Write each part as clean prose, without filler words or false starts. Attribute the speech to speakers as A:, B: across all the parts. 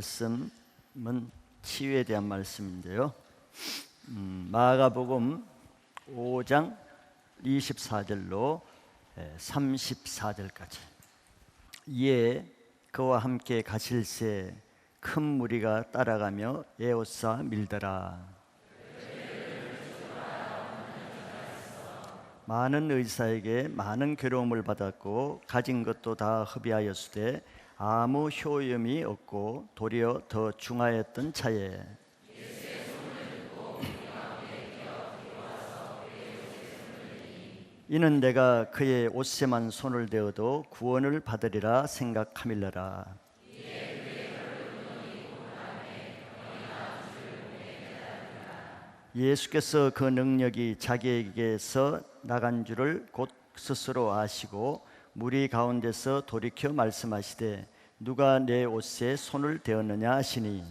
A: 말씀은 치유에 대한 말씀인데요. 마가복음 5장 24절로 34절까지. 이에 그와 함께 가실새 큰 무리가 따라가며 에워싸 밀더라. 많은 의사에게 많은 괴로움을 받았고 가진 것도 다 허비하였으되 아무 효험이 없고 도리어 더 중하였던 차에 이는 내가 그의 옷에만 손을 대어도 구원을 받으리라 생각함일러라. 예수께서 그 능력이 자기에게서 나간 줄을 곧 스스로 아시고 무리 가운데서 돌이켜 말씀하시되 누가 내 옷에 손을 대었느냐 하시니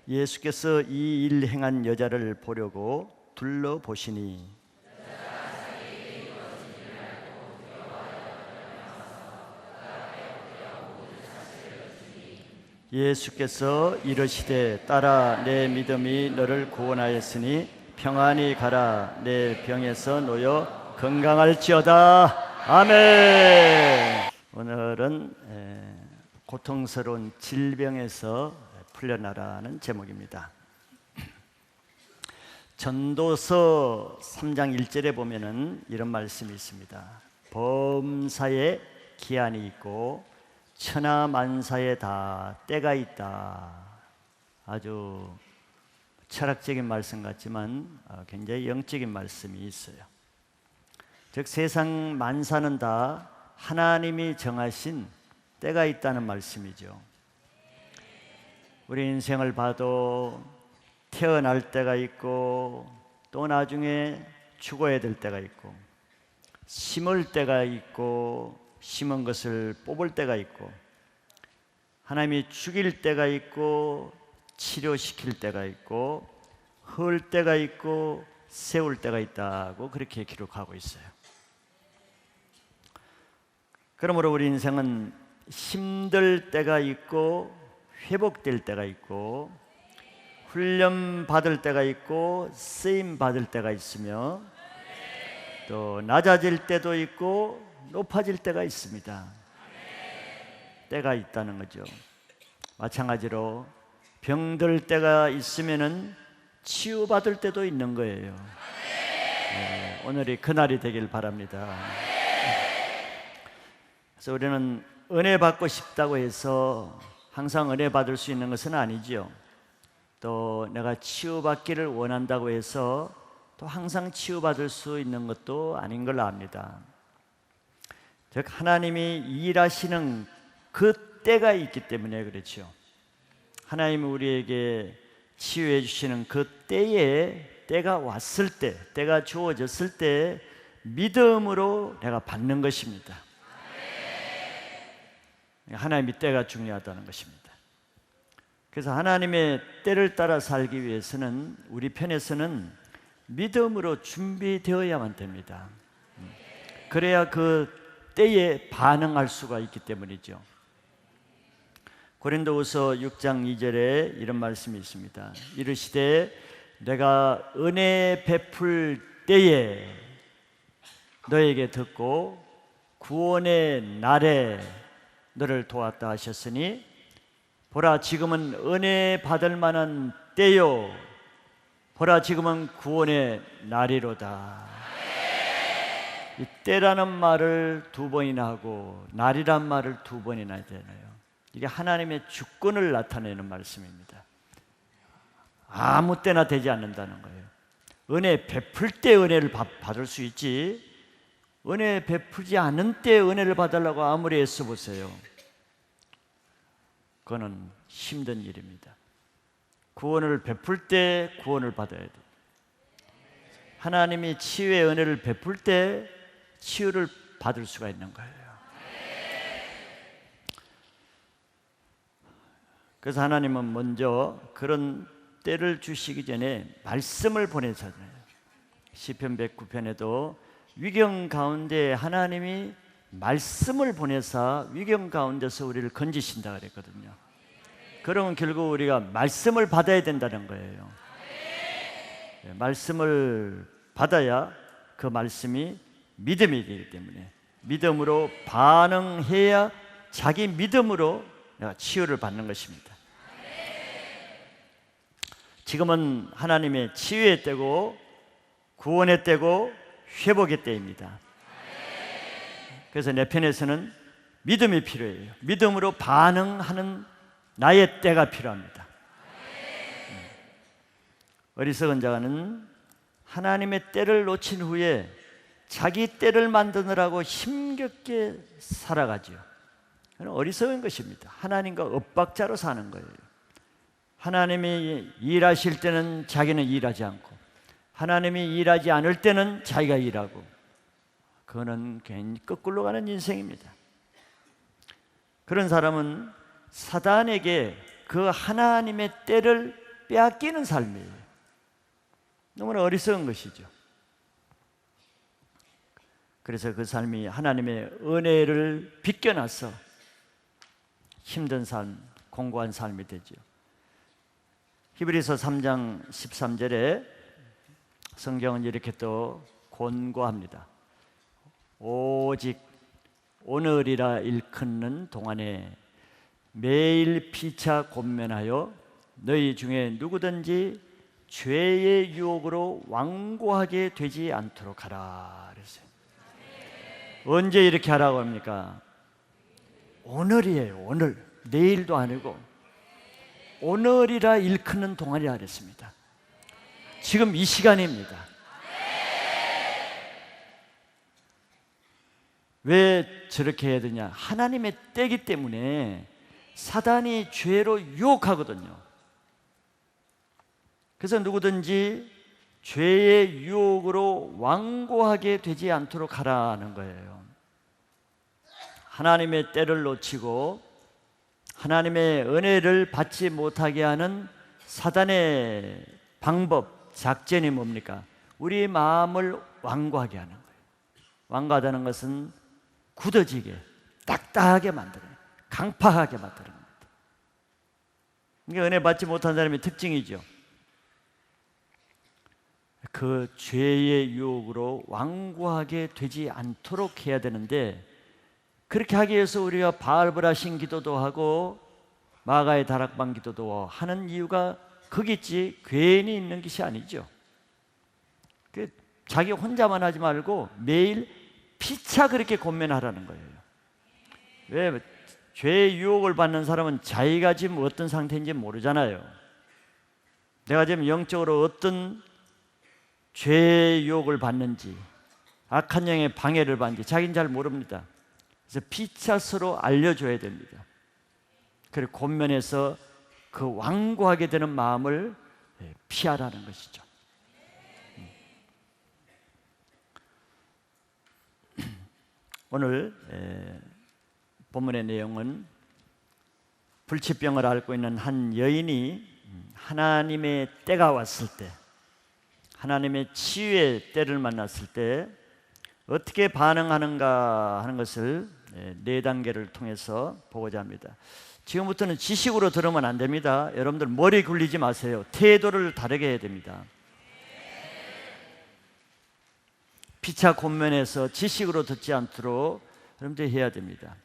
A: 예수께서 이 일 행한 여자를 보려고 둘러보시니 예수께서 이르시되 딸아 내 믿음이 너를 구원하였으니 평안히 가라. 내 병에서 놓여 건강할지어다. 아멘. 오늘은 고통스러운 질병에서 풀려나라는 제목입니다. 전도서 3장 1절에 보면은 이런 말씀이 있습니다. 범사에 기한이 있고 천하만사에 다 때가 있다. 아주 철학적인 말씀 같지만 굉장히 영적인 말씀이 있어요. 즉 세상 만사는 다 하나님이 정하신 때가 있다는 말씀이죠. 우리 인생을 봐도 태어날 때가 있고 또 나중에 죽어야 될 때가 있고 심을 때가 있고 심은 것을 뽑을 때가 있고 하나님이 죽일 때가 있고 치료시킬 때가 있고 헐 때가 있고 세울 때가 있다고 그렇게 기록하고 있어요. 그러므로 우리 인생은 힘들 때가 있고 회복될 때가 있고 훈련 받을 때가 있고 쓰임 받을 때가 있으며 또 낮아질 때도 있고 높아질 때가 있습니다. 때가 있다는 거죠. 마찬가지로 병들 때가 있으면은 치유받을 때도 있는 거예요. 오늘이 그날이 되길 바랍니다. 그래서 우리는 은혜 받고 싶다고 해서 항상 은혜 받을 수 있는 것은 아니지요. 또 내가 치유받기를 원한다고 해서 또 항상 치유받을 수 있는 것도 아닌 걸 압니다. 즉 하나님이 일하시는 그 때가 있기 때문에 그렇죠. 하나님이 우리에게 치유해 주시는 그 때가 왔을 때, 때가 주어졌을 때 믿음으로 내가 받는 것입니다. 하나님의 때가 중요하다는 것입니다. 그래서 하나님의 때를 따라 살기 위해서는 우리 편에서는 믿음으로 준비되어야만 됩니다. 그래야 그 때에 반응할 수가 있기 때문이죠. 고린도후서 6장 2절에 이런 말씀이 있습니다. 이르시되 내가 은혜 베풀 때에 너에게 듣고 구원의 날에 너를 도왔다 하셨으니 보라 지금은 은혜 받을 만한 때요 보라 지금은 구원의 날이로다. 이 때라는 말을 두 번이나 하고 날이란 말을 두 번이나 되네요. 이게 하나님의 주권을 나타내는 말씀입니다. 아무 때나 되지 않는다는 거예요. 은혜 베풀 때 은혜를 받을 수 있지 은혜 베풀지 않은 때 은혜를 받으려고 아무리 애써보세요. 그거는 힘든 일입니다. 구원을 베풀 때 구원을 받아야 돼요. 하나님이 치유의 은혜를 베풀 때 치유를 받을 수가 있는 거예요. 그래서 하나님은 먼저 그런 때를 주시기 전에 말씀을 보내셨잖아요. 시편 109편에도 위경 가운데 하나님이 말씀을 보내사 위경 가운데서 우리를 건지신다 그랬거든요. 그러면 결국 우리가 말씀을 받아야 된다는 거예요. 말씀을 받아야 그 말씀이 믿음이 되기 때문에 믿음으로 반응해야 자기 믿음으로 내가 치유를 받는 것입니다. 지금은 하나님의 치유의 때고 구원의 때고 회복의 때입니다. 그래서 내 편에서는 믿음이 필요해요. 믿음으로 반응하는 나의 때가 필요합니다. 어리석은 자는 하나님의 때를 놓친 후에 자기 때를 만드느라고 힘겹게 살아가죠. 어리석은 것입니다. 하나님과 엇박자로 사는 거예요. 하나님이 일하실 때는 자기는 일하지 않고 하나님이 일하지 않을 때는 자기가 일하고, 그거는 괜히 거꾸로 가는 인생입니다. 그런 사람은 사단에게 그 하나님의 때를 빼앗기는 삶이에요. 너무나 어리석은 것이죠. 그래서 그 삶이 하나님의 은혜를 비껴나서 힘든 삶, 공고한 삶이 되죠. 히브리서 3장 13절에 성경은 이렇게 또 권고합니다. 오직 오늘이라 일컫는 동안에 매일 피차 권면하여 너희 중에 누구든지 죄의 유혹으로 완고하게 되지 않도록 하라 그랬어요. 언제 이렇게 하라고 합니까? 오늘이에요. 오늘. 내일도 아니고 오늘이라 일컫는 동안이라 그랬습니다. 지금 이 시간입니다. 왜 저렇게 해야 되냐? 하나님의 때이기 때문에 사단이 죄로 유혹하거든요. 그래서 누구든지 죄의 유혹으로 완고하게 되지 않도록 하라는 거예요. 하나님의 때를 놓치고 하나님의 은혜를 받지 못하게 하는 사단의 방법, 작전이 뭡니까? 우리 마음을 완고하게 하는 거예요. 완고하다는 것은 굳어지게, 딱딱하게 만드는, 강팍하게 만드는 겁니다. 이게 은혜 받지 못한 사람의 특징이죠. 그 죄의 유혹으로 완고하게 되지 않도록 해야 되는데, 그렇게 하기 위해서 우리가 바알브라신 기도도 하고 마가의 다락방 기도도 하는 이유가 거기있지 괜히 있는 것이 아니죠. 자기 혼자만 하지 말고 매일 피차 그렇게 권면하라는 거예요. 왜? 죄의 유혹을 받는 사람은 자기가 지금 어떤 상태인지 모르잖아요. 내가 지금 영적으로 어떤 죄의 유혹을 받는지, 악한 영의 방해를 받는지 자기는 잘 모릅니다. 그래서 피차 서로 알려줘야 됩니다. 그리고 권면해서 그 완고하게 되는 마음을 피하라는 것이죠. 오늘 본문의 내용은 불치병을 앓고 있는 한 여인이 하나님의 때가 왔을 때, 하나님의 치유의 때를 만났을 때 어떻게 반응하는가 하는 것을 네 단계를 통해서 보고자 합니다. 지금부터는 지식으로 들으면 안 됩니다. 여러분들 머리 굴리지 마세요. 태도를 다르게 해야 됩니다. 피차 권면해서 지식으로 듣지 않도록 여러분들이 해야 됩니다.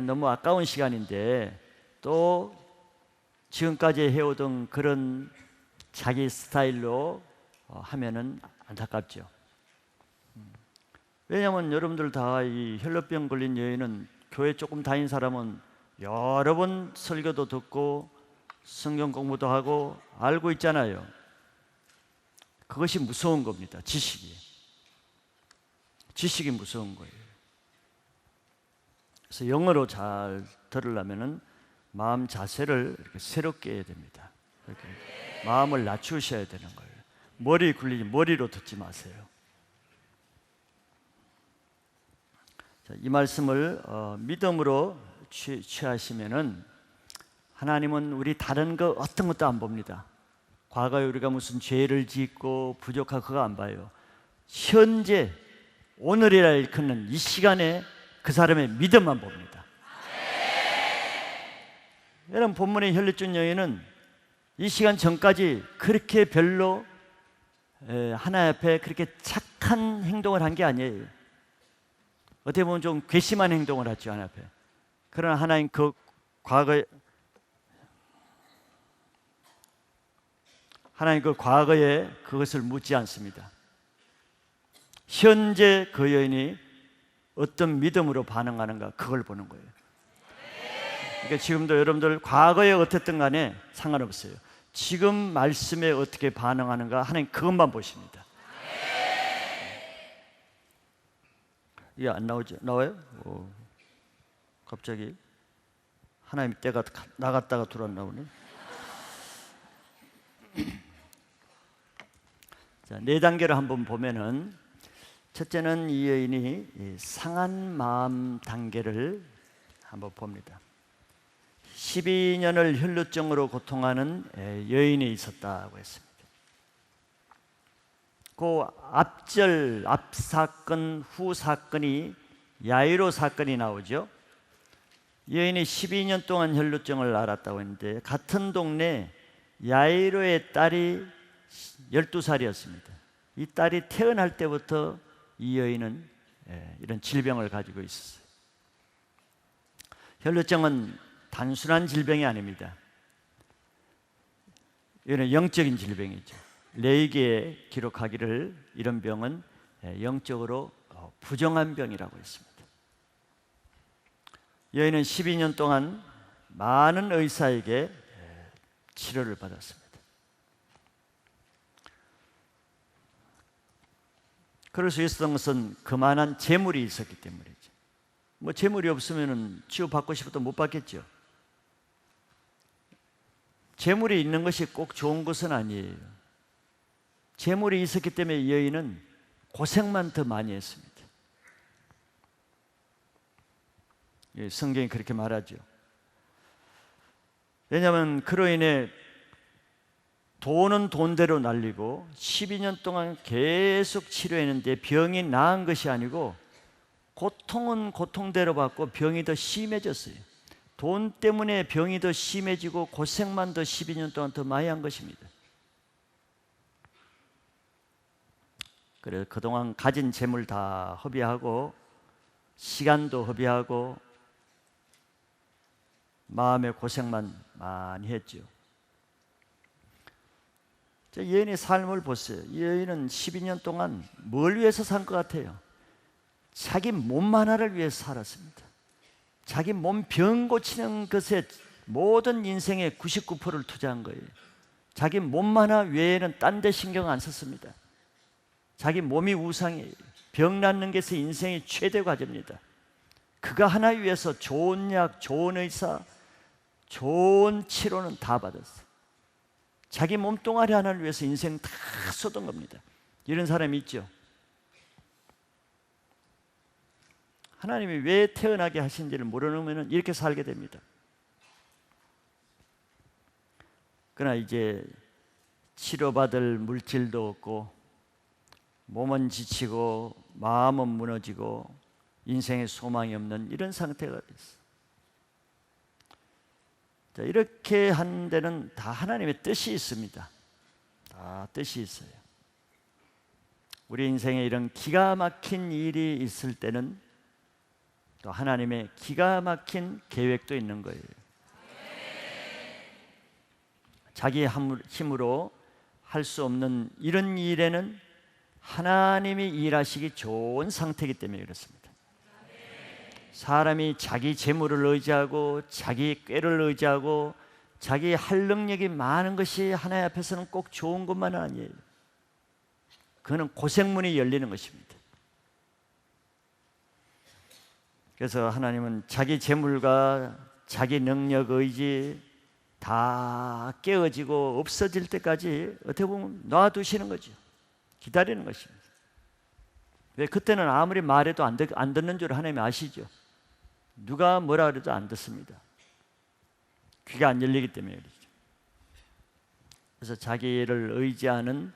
A: 너무 아까운 시간인데 또 지금까지 해오던 그런 자기 스타일로 하면은 안타깝죠. 왜냐하면 여러분들 다 이 혈루병 걸린 여인은 교회 조금 다닌 사람은 여러 번 설교도 듣고 성경 공부도 하고 알고 있잖아요. 그것이 무서운 겁니다. 지식이 무서운 거예요. 그래서 영어로 잘 들으려면은 마음 자세를 이렇게 새롭게 해야 됩니다. 이렇게 마음을 낮추셔야 되는 거예요. 머리로 듣지 마세요. 자, 이 말씀을 믿음으로 취하시면은 하나님은 우리 다른 거 어떤 것도 안 봅니다. 과거에 우리가 무슨 죄를 짓고 부족하고 그거 안 봐요. 현재 오늘이라 일컫는 이 시간에 그 사람의 믿음만 봅니다. 여러분, 본문의 혈루증 여인은 이 시간 전까지 그렇게 별로 하나님 앞에 그렇게 착한 행동을 한 게 아니에요. 어떻게 보면 좀 괘씸한 행동을 했죠, 하나님 앞에. 그러나 하나님 그 과거에 그것을 묻지 않습니다. 현재 그 여인이 어떤 믿음으로 반응하는가, 그걸 보는 거예요. 그러니까 지금도 여러분들 과거에 어땠든 간에 상관없어요. 지금 말씀에 어떻게 반응하는가, 하나님 그것만 보십니다. 이게 안 나오죠? 나와요? 갑자기 하나님 때가 나갔다가 들어왔나 보네. 자, 4단계로 한번 보면은, 첫째는 이 여인이 상한 마음 단계를 한번 봅니다. 12년을 혈루증으로 고통하는 여인이 있었다고 했습니다. 그 앞 사건, 후 사건이 야이로 사건이 나오죠. 여인이 12년 동안 혈루증을 앓았다고 했는데, 같은 동네 야이로의 딸이 12살이었습니다. 이 딸이 태어날 때부터 이 여인은 이런 질병을 가지고 있었어요. 혈루증은 단순한 질병이 아닙니다. 이는 영적인 질병이죠. 레이기에 기록하기를 이런 병은 영적으로 부정한 병이라고 했습니다. 여인은 12년 동안 많은 의사에게 치료를 받았습니다. 그럴 수 있었던 것은 그만한 재물이 있었기 때문이죠. 뭐 재물이 없으면 치유받고 싶어도 못 받겠죠. 재물이 있는 것이 꼭 좋은 것은 아니에요. 재물이 있었기 때문에 이 여인은 고생만 더 많이 했습니다. 성경이 그렇게 말하죠. 왜냐하면 그로 인해 돈은 돈대로 날리고 12년 동안 계속 치료했는데 병이 나은 것이 아니고 고통은 고통대로 받고 병이 더 심해졌어요. 돈 때문에 병이 더 심해지고 고생만 더 12년 동안 더 많이 한 것입니다. 그래서 그동안 가진 재물 다 허비하고 시간도 허비하고 마음의 고생만 많이 했죠. 이 여인의 삶을 보세요. 이 여인은 12년 동안 뭘 위해서 산 것 같아요? 자기 몸 하나를 위해서 살았습니다. 자기 몸 병 고치는 것에 모든 인생의 99%를 투자한 거예요. 자기 몸 하나 외에는 딴 데 신경 안 썼습니다. 자기 몸이 우상이에요. 병 낫는 것이 인생의 최대 과제입니다. 그가 하나 위해서 좋은 약, 좋은 의사, 좋은 치료는 다 받았어요. 자기 몸뚱아리 하나를 위해서 인생 다 쏟은 겁니다. 이런 사람이 있죠. 하나님이 왜 태어나게 하신지를 모르면 이렇게 살게 됩니다. 그러나 이제 치료받을 물질도 없고 몸은 지치고 마음은 무너지고 인생에 소망이 없는 이런 상태가 됐어요. 자, 이렇게 하는 데는 다 하나님의 뜻이 있습니다. 다 뜻이 있어요. 우리 인생에 이런 기가 막힌 일이 있을 때는 또 하나님의 기가 막힌 계획도 있는 거예요. 자기 힘으로 할 수 없는 이런 일에는 하나님이 일하시기 좋은 상태이기 때문에 그렇습니다. 사람이 자기 재물을 의지하고 자기 꾀를 의지하고 자기 할 능력이 많은 것이 하나님 앞에서는 꼭 좋은 것만은 아니에요. 그거는 고생문이 열리는 것입니다. 그래서 하나님은 자기 재물과 자기 능력, 의지 다 깨어지고 없어질 때까지 어떻게 보면 놔두시는 거죠. 기다리는 것입니다. 왜? 그때는 아무리 말해도 안 듣는 줄 하나님이 아시죠. 누가 뭐라 그래도 안 듣습니다. 귀가 안 열리기 때문에 그렇죠. 그래서 자기를 의지하는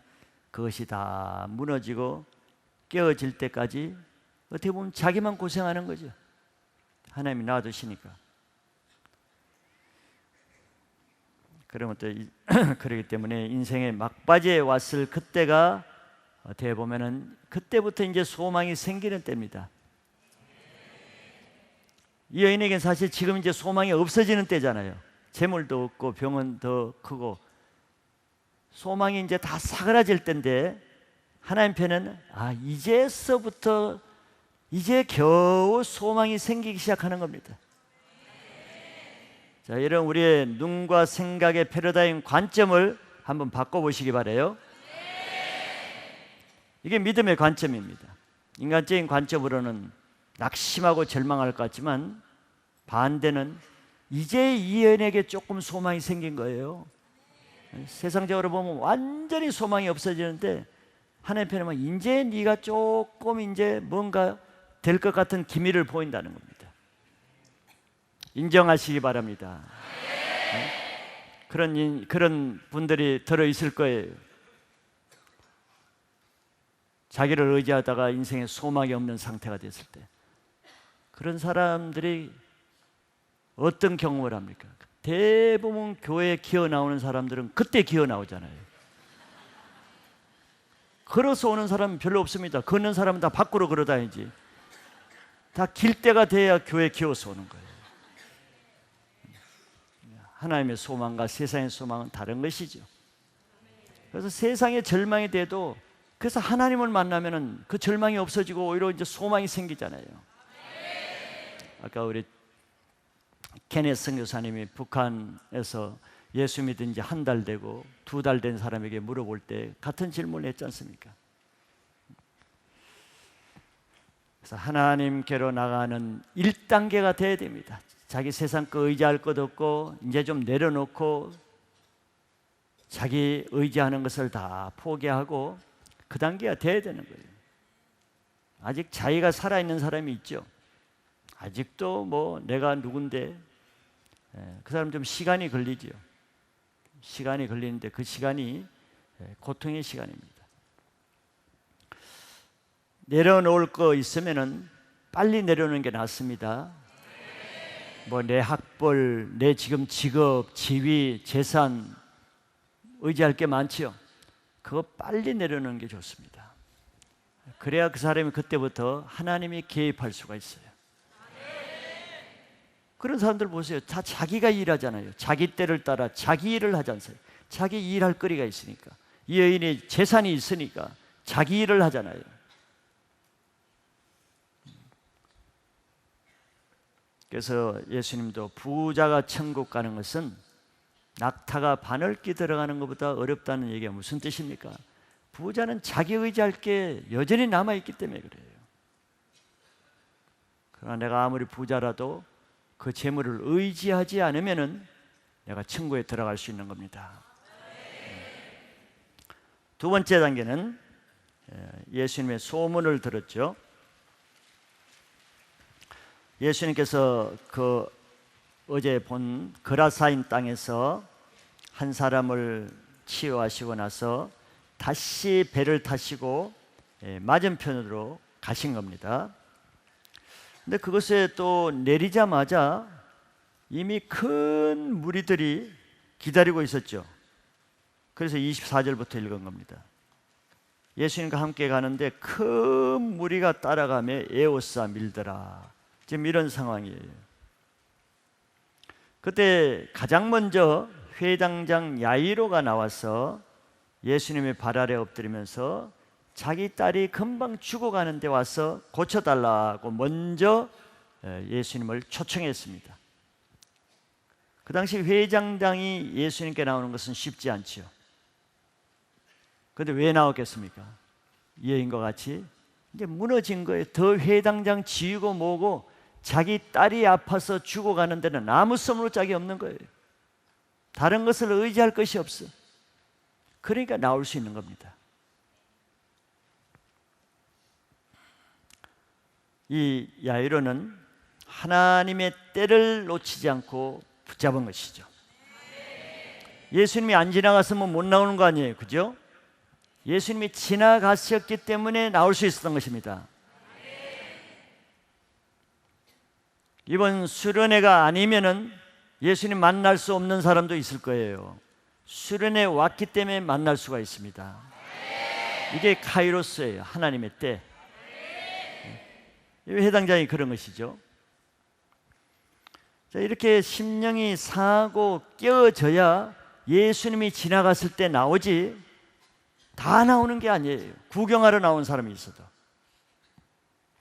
A: 그것이 다 무너지고 깨어질 때까지 어떻게 보면 자기만 고생하는 거죠. 하나님이 놔두시니까. 그러면 또 그렇기 때문에 인생의 막바지에 왔을 그때가 어떻게 보면은 그때부터 이제 소망이 생기는 때입니다. 이 여인에게는 사실 지금 이제 소망이 없어지는 때잖아요. 재물도 없고 병은 더 크고 소망이 이제 다 사그라질 때인데 하나님 편은 이제서부터 이제 겨우 소망이 생기기 시작하는 겁니다. 자, 이런 우리의 눈과 생각의 패러다임 관점을 한번 바꿔보시기 바라요. 이게 믿음의 관점입니다. 인간적인 관점으로는 낙심하고 절망할 것 같지만 반대는 이제 이 여인에게 조금 소망이 생긴 거예요. 세상적으로 보면 완전히 소망이 없어지는데 하나님 편에만 이제 네가 조금 이제 뭔가 될 것 같은 기미를 보인다는 겁니다. 인정하시기 바랍니다. 그런 분들이 들어 있을 거예요. 자기를 의지하다가 인생에 소망이 없는 상태가 됐을 때 그런 사람들이 어떤 경험을 합니까? 대부분 교회에 기어 나오는 사람들은 그때 기어 나오잖아요. 걸어서 오는 사람은 별로 없습니다. 걷는 사람은 다 밖으로 걸어 다니지. 다 길 때가 돼야 교회에 기어서 오는 거예요. 하나님의 소망과 세상의 소망은 다른 것이죠. 그래서 세상의 절망이 돼도 그래서 하나님을 만나면은 그 절망이 없어지고 오히려 이제 소망이 생기잖아요. 아까 우리 케네스 선교사님이 북한에서 예수 믿은 지 한 달 되고 2달 된 사람에게 물어볼 때 같은 질문을 했지 않습니까? 그래서 하나님께로 나가는 1단계가 돼야 됩니다. 자기 세상 거 의지할 것 없고 이제 좀 내려놓고 자기 의지하는 것을 다 포기하고 그 단계가 돼야 되는 거예요. 아직 자기가 살아있는 사람이 있죠. 아직도 뭐 내가 누군데 그 사람 좀 시간이 걸리죠. 시간이 걸리는데 그 시간이 고통의 시간입니다. 내려놓을 거 있으면은 빨리 내려놓는 게 낫습니다. 뭐 내 학벌, 내 지금 직업, 지위, 재산 의지할 게 많지요. 그거 빨리 내려놓는 게 좋습니다. 그래야 그 사람이 그때부터 하나님이 개입할 수가 있어요. 그런 사람들 보세요. 다 자기가 일하잖아요. 자기 때를 따라 자기 일을 하지 않아요. 자기 일할 거리가 있으니까. 이 여인이 재산이 있으니까 자기 일을 하잖아요. 그래서 예수님도 부자가 천국 가는 것은 낙타가 바늘기 들어가는 것보다 어렵다는 얘기가 무슨 뜻입니까? 부자는 자기 의지할 게 여전히 남아있기 때문에 그래요. 그러나 내가 아무리 부자라도 그 재물을 의지하지 않으면은 내가 천국에 들어갈 수 있는 겁니다. 두 번째 단계는 예수님의 소문을 들었죠. 예수님께서 그 어제 본 그라사인 땅에서 한 사람을 치유하시고 나서 다시 배를 타시고 맞은편으로 가신 겁니다. 근데 그것에 또 내리자마자 이미 큰 무리들이 기다리고 있었죠. 그래서 24절부터 읽은 겁니다. 예수님과 함께 가는데 큰 무리가 따라가며 에워싸 밀더라. 지금 이런 상황이에요. 그때 가장 먼저 회당장 야이로가 나와서 예수님의 발 아래 엎드리면서 자기 딸이 금방 죽어가는데 와서 고쳐달라고 먼저 예수님을 초청했습니다. 그 당시 회장장이 예수님께 나오는 것은 쉽지 않지요. 그런데 왜 나왔겠습니까? 이 여인과 같이 이제 무너진 거예요. 더 회당장 지우고 뭐고 자기 딸이 아파서 죽어가는 데는 아무 씀으로 짝이 없는 거예요. 다른 것을 의지할 것이 없어. 그러니까 나올 수 있는 겁니다. 이 야이로는 하나님의 때를 놓치지 않고 붙잡은 것이죠. 예수님이 안 지나갔으면 못 나오는 거 아니에요, 그죠? 예수님이 지나가셨기 때문에 나올 수 있었던 것입니다. 이번 수련회가 아니면은 예수님 만날 수 없는 사람도 있을 거예요. 수련회 왔기 때문에 만날 수가 있습니다. 이게 카이로스예요. 하나님의 때. 해당장이 그런 것이죠. 자, 이렇게 심령이 상하고 깨어져야 예수님이 지나갔을 때 나오지, 다 나오는 게 아니에요. 구경하러 나온 사람이 있어도,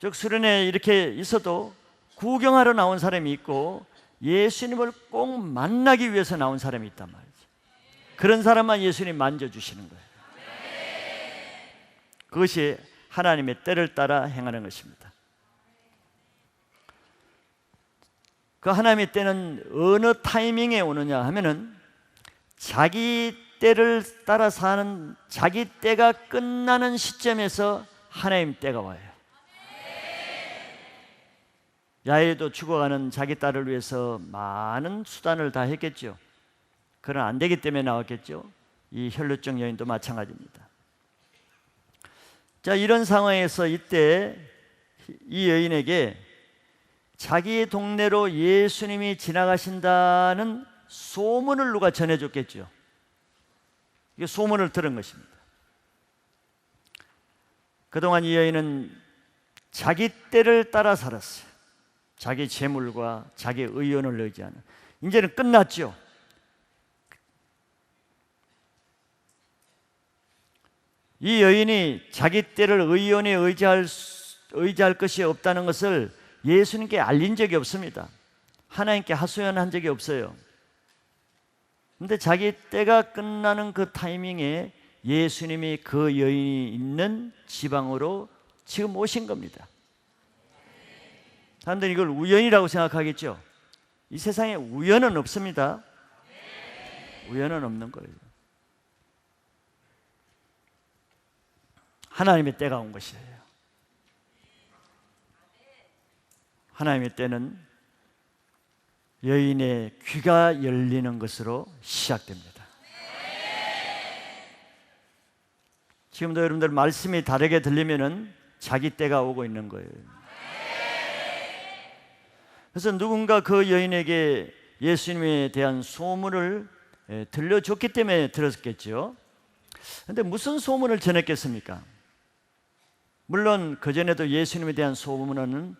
A: 즉 수련회 이렇게 있어도 구경하러 나온 사람이 있고 예수님을 꼭 만나기 위해서 나온 사람이 있단 말이죠. 그런 사람만 예수님 만져주시는 거예요. 그것이 하나님의 때를 따라 행하는 것입니다. 그 하나님의 때는 어느 타이밍에 오느냐 하면은 자기 때를 따라 사는, 자기 때가 끝나는 시점에서 하나님 때가 와요. 야일도 죽어가는 자기 딸을 위해서 많은 수단을 다 했겠죠. 그러나 안 되기 때문에 나왔겠죠. 이 혈루증 여인도 마찬가지입니다. 자, 이런 상황에서 이때 이 여인에게 자기 동네로 예수님이 지나가신다는 소문을 누가 전해줬겠죠. 이게 소문을 들은 것입니다. 그동안 이 여인은 자기 때를 따라 살았어요. 자기 재물과 자기 의원을 의지하는. 이제는 끝났죠. 이 여인이 자기 때를 의원에 의지할 것이 없다는 것을 예수님께 알린 적이 없습니다. 하나님께 하소연한 적이 없어요. 그런데 자기 때가 끝나는 그 타이밍에 예수님이 그 여인이 있는 지방으로 지금 오신 겁니다. 사람들이 이걸 우연이라고 생각하겠죠. 이 세상에 우연은 없습니다. 우연은 없는 거예요. 하나님의 때가 온 것이에요. 하나님의 때는 여인의 귀가 열리는 것으로 시작됩니다. 지금도 여러분들 말씀이 다르게 들리면은 자기 때가 오고 있는 거예요. 그래서 누군가 그 여인에게 예수님에 대한 소문을 들려줬기 때문에 들었겠죠. 그런데 무슨 소문을 전했겠습니까? 물론 그전에도 예수님에 대한 소문은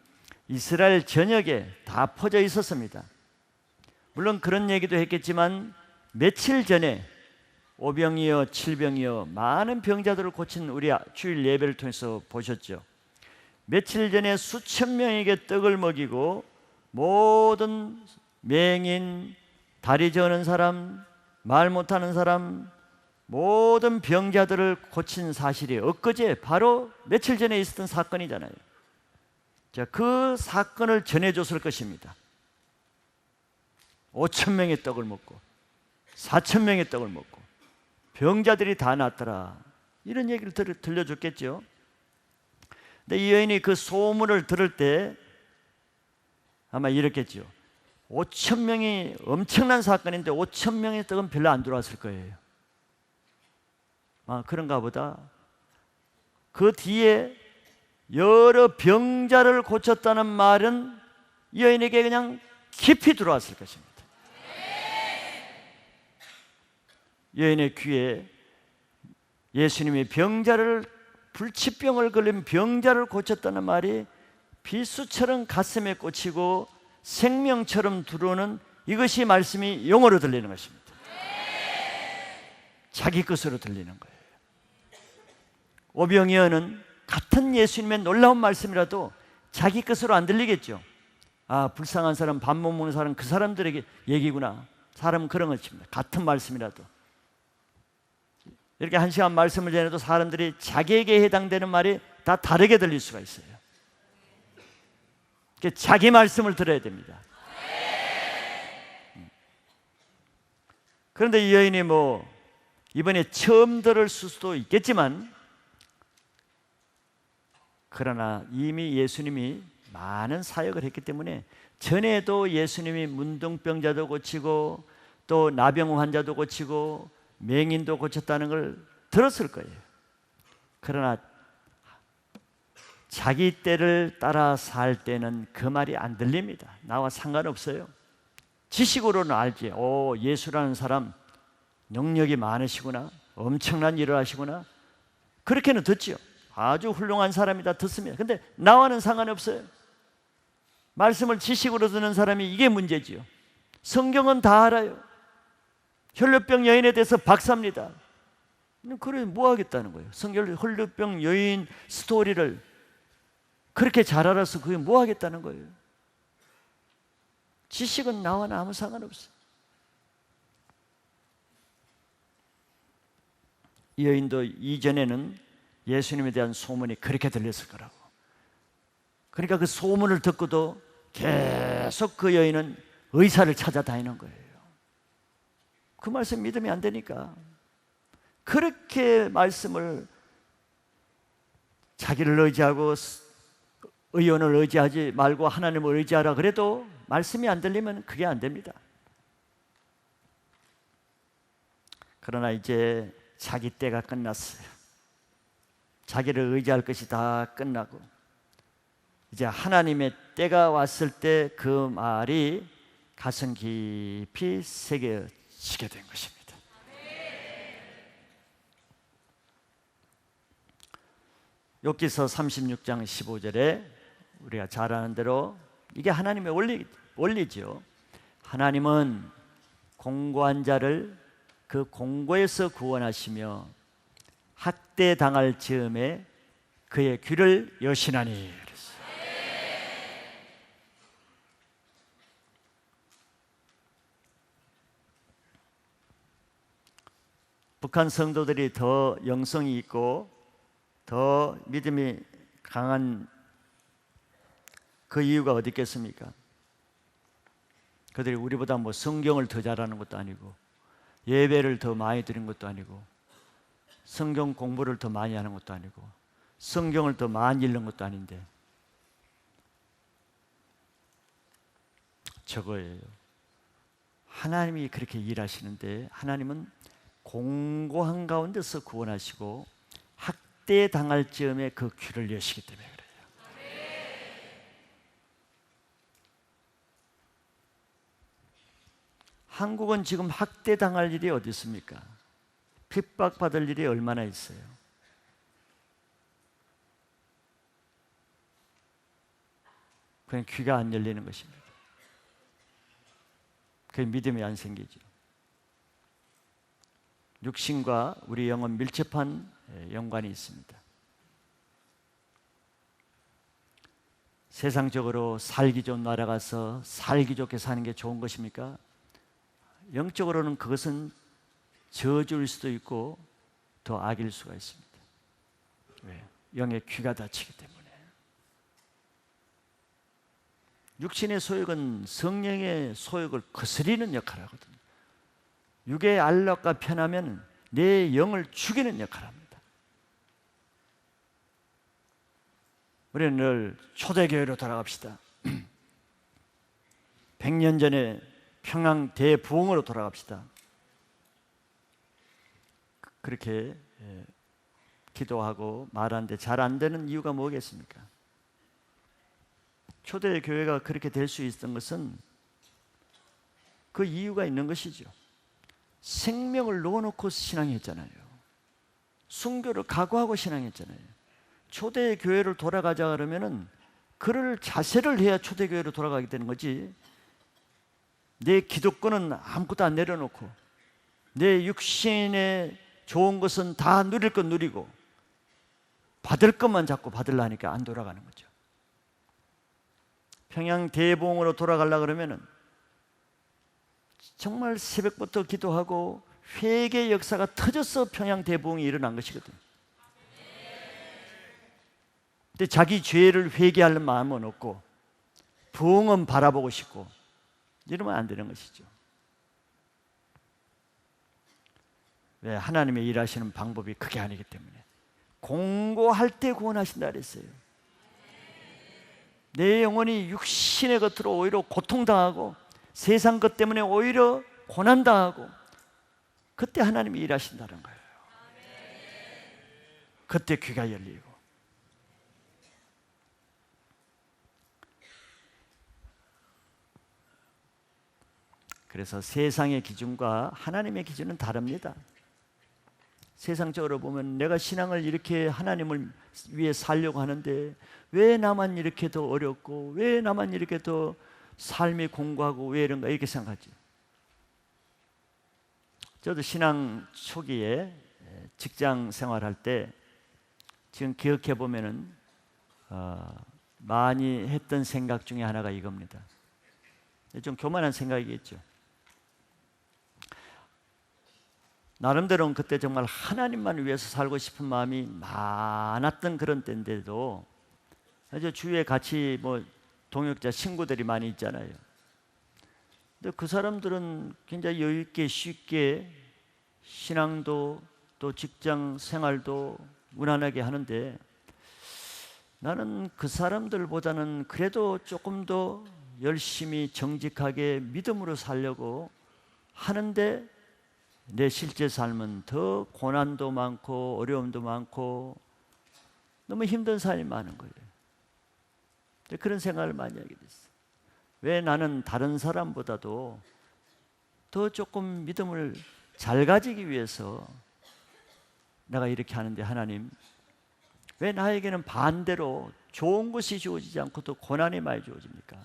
A: 이스라엘 전역에 다 퍼져 있었습니다. 물론 그런 얘기도 했겠지만 며칠 전에 오병이어 칠병이어 많은 병자들을 고친 우리 주일 예배를 통해서 보셨죠. 며칠 전에 수천 명에게 떡을 먹이고 모든 맹인, 다리 저는 사람, 말 못하는 사람, 모든 병자들을 고친 사실이 엊그제 바로 며칠 전에 있었던 사건이잖아요. 자, 그 사건을 전해줬을 것입니다. 5천 명의 떡을 먹고 4천 명의 떡을 먹고 병자들이 다 낫더라, 이런 얘기를 들려줬겠죠. 근데 이 여인이 그 소문을 들을 때 아마 이랬겠죠. 5천 명이 엄청난 사건인데 5천 명의 떡은 별로 안 들어왔을 거예요. 아, 그런가 보다. 그 뒤에 여러 병자를 고쳤다는 말은 이 여인에게 그냥 깊이 들어왔을 것입니다. 여인의 귀에 예수님이 병자를, 불치병을 걸린 병자를 고쳤다는 말이 비수처럼 가슴에 꽂히고 생명처럼 들어오는, 이것이 말씀이 영어로 들리는 것입니다. 자기 것으로 들리는 거예요. 오병이어는 같은 예수님의 놀라운 말씀이라도 자기 것으로 안 들리겠죠. 아, 불쌍한 사람, 밥 못 먹는 사람, 그 사람들에게 얘기구나. 사람은 그런 것입니다. 같은 말씀이라도. 이렇게 1시간 말씀을 전해도 사람들이 자기에게 해당되는 말이 다 다르게 들릴 수가 있어요. 자기 말씀을 들어야 됩니다. 그런데 이 여인이 이번에 처음 들을 수도 있겠지만, 그러나 이미 예수님이 많은 사역을 했기 때문에 전에도 예수님이 문둥병자도 고치고 또 나병 환자도 고치고 맹인도 고쳤다는 걸 들었을 거예요. 그러나 자기 때를 따라 살 때는 그 말이 안 들립니다. 나와 상관없어요. 지식으로는 알지. 오, 예수라는 사람 능력이 많으시구나, 엄청난 일을 하시구나, 그렇게는 듣지요. 아주 훌륭한 사람이다 듣습니다. 근데 나와는 상관없어요. 말씀을 지식으로 듣는 사람이 이게 문제지요. 성경은 다 알아요. 혈루병 여인에 대해서 박사입니다. 그래 뭐 하겠다는 거예요? 혈루병 여인 스토리를 그렇게 잘 알아서 그게 뭐 하겠다는 거예요? 지식은 나와는 아무 상관없어요. 이 여인도 이전에는 예수님에 대한 소문이 그렇게 들렸을 거라고. 그러니까 그 소문을 듣고도 계속 그 여인은 의사를 찾아다니는 거예요. 그 말씀 믿으면 안 되니까. 그렇게 말씀을 자기를 의지하고 의원을 의지하지 말고 하나님을 의지하라 그래도 말씀이 안 들리면 그게 안 됩니다. 그러나 이제 자기 때가 끝났어요. 자기를 의지할 것이 다 끝나고 이제 하나님의 때가 왔을 때 그 말이 가슴 깊이 새겨지게 된 것입니다. 욥기서 36장 15절에 우리가 잘 아는 대로 이게 하나님의 원리죠. 하나님은 공고한 자를 그 공고에서 구원하시며 학대당할 즈음에 그의 귀를 여시나니. 북한 성도들이 더 영성이 있고 더 믿음이 강한 그 이유가 어디 있겠습니까? 그들이 우리보다 뭐 성경을 더 잘하는 것도 아니고 예배를 더 많이 드린 것도 아니고 성경 공부를 더 많이 하는 것도 아니고 성경을 더 많이 읽는 것도 아닌데 저거예요. 하나님이 그렇게 일하시는데 하나님은 공고한 가운데서 구원하시고 학대당할 즈음에 그 귀를 여시기 때문에 그래요. 한국은 지금 학대당할 일이 어디 있습니까? 핍박받을 일이 얼마나 있어요? 그냥 귀가 안 열리는 것입니다. 그 믿음이 안 생기죠. 육신과 우리 영은 밀접한 연관이 있습니다. 세상적으로 살기 좋은 나라 가서 살기 좋게 사는 게 좋은 것입니까? 영적으로는 그것은 저주일 수도 있고 더 악일 수가 있습니다. 왜? 영의 귀가 닫히기 때문에. 육신의 소욕은 성령의 소욕을 거스리는 역할을 하거든요. 육의 안락과 편하면 내 영을 죽이는 역할을 합니다. 우리는 늘 초대교회로 돌아갑시다. 100년 전에 평양 대부흥으로 돌아갑시다. 그렇게 기도하고 말하는데 잘 안 되는 이유가 뭐겠습니까? 초대교회가 그렇게 될 수 있었던 것은 그 이유가 있는 것이죠. 생명을 놓아놓고 신앙했잖아요. 순교를 각오하고 신앙했잖아요. 초대교회를 돌아가자 그러면은 그럴 자세를 해야 초대교회로 돌아가게 되는 거지. 내 기득권은 아무것도 안 내려놓고 내 육신의 좋은 것은 다 누릴 것 누리고 받을 것만 자꾸 받으려니까 안 돌아가는 거죠. 평양 대부흥으로 돌아가려고 그러면은 정말 새벽부터 기도하고 회개 역사가 터져서 평양 대부흥이 일어난 것이거든요. 근데 자기 죄를 회개하는 마음은 없고 부흥은 바라보고 싶고 이러면 안 되는 것이죠. 왜? 하나님의 일하시는 방법이 그게 아니기 때문에. 공고할 때 구원하신다 그랬어요. 내 영혼이 육신의 겉으로 오히려 고통당하고 세상 것 때문에 오히려 고난당하고 그때 하나님이 일하신다는 거예요. 그때 귀가 열리고 그래서 세상의 기준과 하나님의 기준은 다릅니다. 세상적으로 보면 내가 신앙을 이렇게 하나님을 위해 살려고 하는데 왜 나만 이렇게 더 어렵고 왜 나만 이렇게 더 삶이 공고하고 왜 이런가 이렇게 생각하지. 저도 신앙 초기에 직장 생활할 때 지금 기억해 보면은 많이 했던 생각 중에 하나가 이겁니다. 좀 교만한 생각이겠죠. 나름대로는 그때 정말 하나님만 위해서 살고 싶은 마음이 많았던 그런 때인데도 주위에 같이 동역자 친구들이 많이 있잖아요. 근데 그 사람들은 굉장히 여유 있게 쉽게 신앙도 또 직장 생활도 무난하게 하는데 나는 그 사람들보다는 그래도 조금 더 열심히 정직하게 믿음으로 살려고 하는데 내 실제 삶은 더 고난도 많고 어려움도 많고 너무 힘든 삶이 많은 거예요. 그런 생각을 많이 하게 됐어요. 왜 나는 다른 사람보다도 더 조금 믿음을 잘 가지기 위해서 내가 이렇게 하는데 하나님 왜 나에게는 반대로 좋은 것이 주어지지 않고 또 고난이 많이 주어집니까?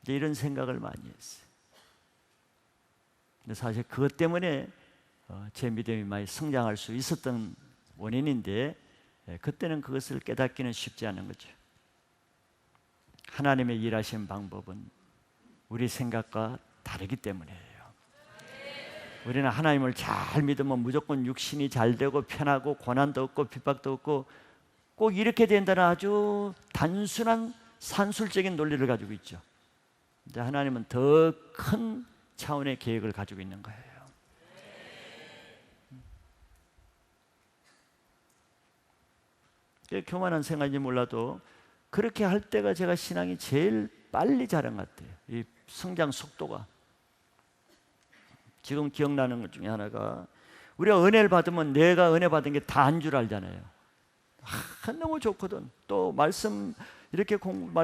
A: 이런 생각을 많이 했어요. 근데 사실 그것 때문에 제 믿음이 많이 성장할 수 있었던 원인인데 그때는 그것을 깨닫기는 쉽지 않은 거죠. 하나님의 일하시는 방법은 우리 생각과 다르기 때문이에요. 우리는 하나님을 잘 믿으면 무조건 육신이 잘 되고 편하고 고난도 없고 핍박도 없고 꼭 이렇게 된다는 아주 단순한 산술적인 논리를 가지고 있죠. 근데 하나님은 더 큰 차원의 계획을 가지고 있는 거예요. 교만한 생각인지 몰라도 그렇게 할 때가 제가 신앙이 제일 빨리 자란 것 같아요. 이 성장 속도가. 지금 기억나는 것 중에 하나가 우리가 은혜를 받으면 내가 은혜 받은 게 다 한 줄 알잖아요. 너무 좋거든. 또 말씀 이렇게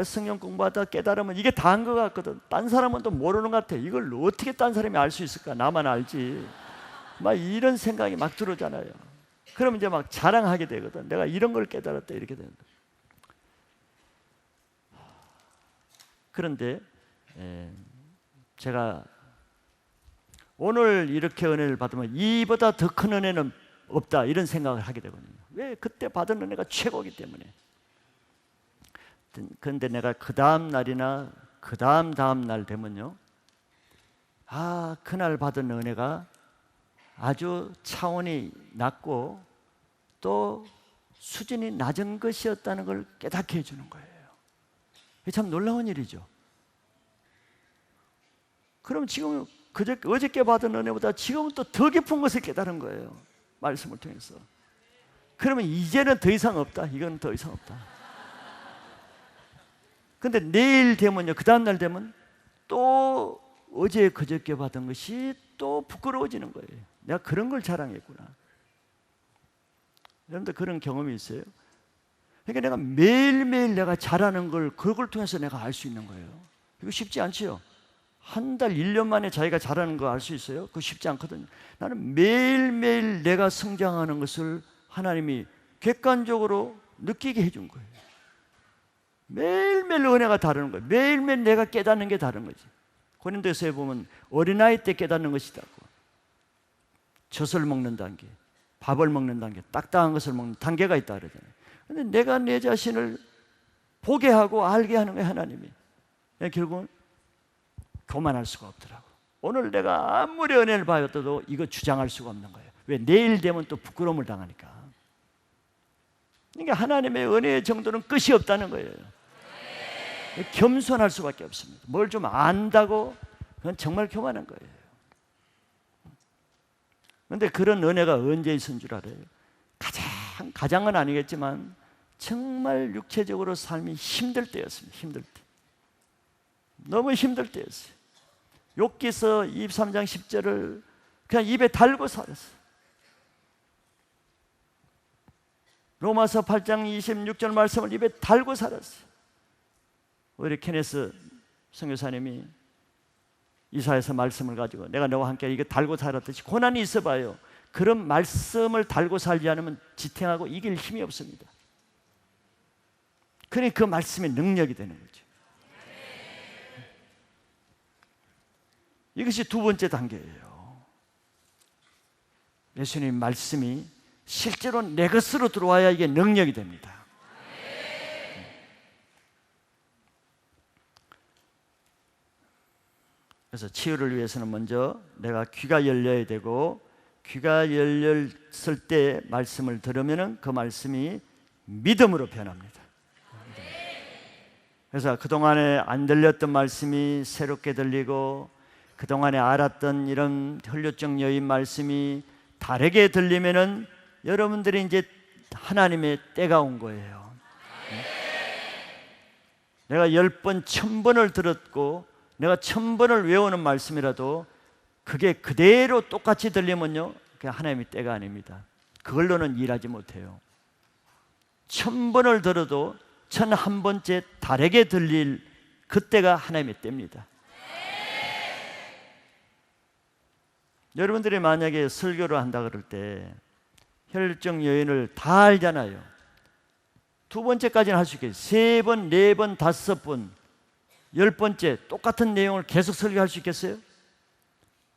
A: 성경 공부하다 깨달으면 이게 다 한 것 같거든. 딴 사람은 또 모르는 것 같아. 이걸 어떻게 딴 사람이 알 수 있을까? 나만 알지. 막 이런 생각이 막 들어오잖아요. 그러면 이제 막 자랑하게 되거든. 내가 이런 걸 깨달았다 이렇게 된다. 그런데 제가 오늘 이렇게 은혜를 받으면 이보다 더 큰 은혜는 없다 이런 생각을 하게 되거든요. 왜? 그때 받은 은혜가 최고이기 때문에. 그런데 내가 그 다음 날이나 그 다음 날 되면요, 그날 받은 은혜가 아주 차원이 낮고 또 수준이 낮은 것이었다는 걸 깨닫게 해주는 거예요. 이게 참 놀라운 일이죠. 그럼 지금 어저께 받은 은혜보다 지금은 또 더 깊은 것을 깨달은 거예요. 말씀을 통해서. 그러면 이제는 더 이상 없다. 이건 더 이상 없다. 근데 내일 되면요, 그 다음날 되면 또 어제 그저께 받은 것이 또 부끄러워지는 거예요. 내가 그런 걸 자랑했구나. 여러분들 그런 경험이 있어요? 그러니까 내가 매일매일 내가 잘하는 걸 그걸 통해서 내가 알 수 있는 거예요. 이거 쉽지 않지요? 한 달, 1년 만에 자기가 잘하는 거 알 수 있어요? 그거 쉽지 않거든요. 나는 매일매일 내가 성장하는 것을 하나님이 객관적으로 느끼게 해준 거예요. 매일매일 은혜가 다른 거예요. 매일매일 내가 깨닫는 게 다른 거지. 고린도서에 보면 어린아이 때 깨닫는 것이다고. 젖을 먹는 단계, 밥을 먹는 단계, 딱딱한 것을 먹는 단계가 있다 그러잖아요. 근데 내가 내 자신을 보게 하고 알게 하는 거예요, 하나님이. 결국은 교만할 수가 없더라고. 오늘 내가 아무리 은혜를 받았어도 이거 주장할 수가 없는 거예요. 왜? 내일 되면 또 부끄러움을 당하니까. 그러니까 하나님의 은혜의 정도는 끝이 없다는 거예요. 겸손할 수밖에 없습니다. 뭘 좀 안다고 그건 정말 교만한 거예요. 그런데 그런 은혜가 언제 있은 줄 알아요? 가장은 아니겠지만 정말 육체적으로 삶이 힘들 때였습니다. 힘들 때. 너무 힘들 때였어요. 욥기서 23장 10절을 그냥 입에 달고 살았어요. 로마서 8장 26절 말씀을 입에 달고 살았어요. 우리 케네스 선교사님이 이사야서 말씀을 가지고 내가 너와 함께 이거 달고 살았듯이 고난이 있어봐요. 그런 말씀을 달고 살지 않으면 지탱하고 이길 힘이 없습니다. 그러니 그 말씀이 능력이 되는 거죠. 이것이 두 번째 단계예요. 예수님 말씀이 실제로 내 것으로 들어와야 이게 능력이 됩니다. 그래서 치유를 위해서는 먼저 내가 귀가 열려야 되고, 귀가 열렸을 때 말씀을 들으면 그 말씀이 믿음으로 변합니다. 그래서 그동안에 안 들렸던 말씀이 새롭게 들리고, 그동안에 알았던 이런 혈류증 여인 말씀이 다르게 들리면은 여러분들이 이제 하나님의 때가 온 거예요. 내가 10번, 1000번을 들었고 내가 1000번을 외우는 말씀이라도 그게 그대로 똑같이 들리면요, 그게 하나님의 때가 아닙니다. 그걸로는 일하지 못해요. 1000번을 들어도 1001번째 다르게 들릴 그때가 하나님의 때입니다. 여러분들이 만약에 설교를 한다 그럴 때 혈증 여인을 다 알잖아요. 두 번째까지는 할 수 있겠어요. 3번, 4번, 5번, 10번째 똑같은 내용을 계속 설교할 수 있겠어요?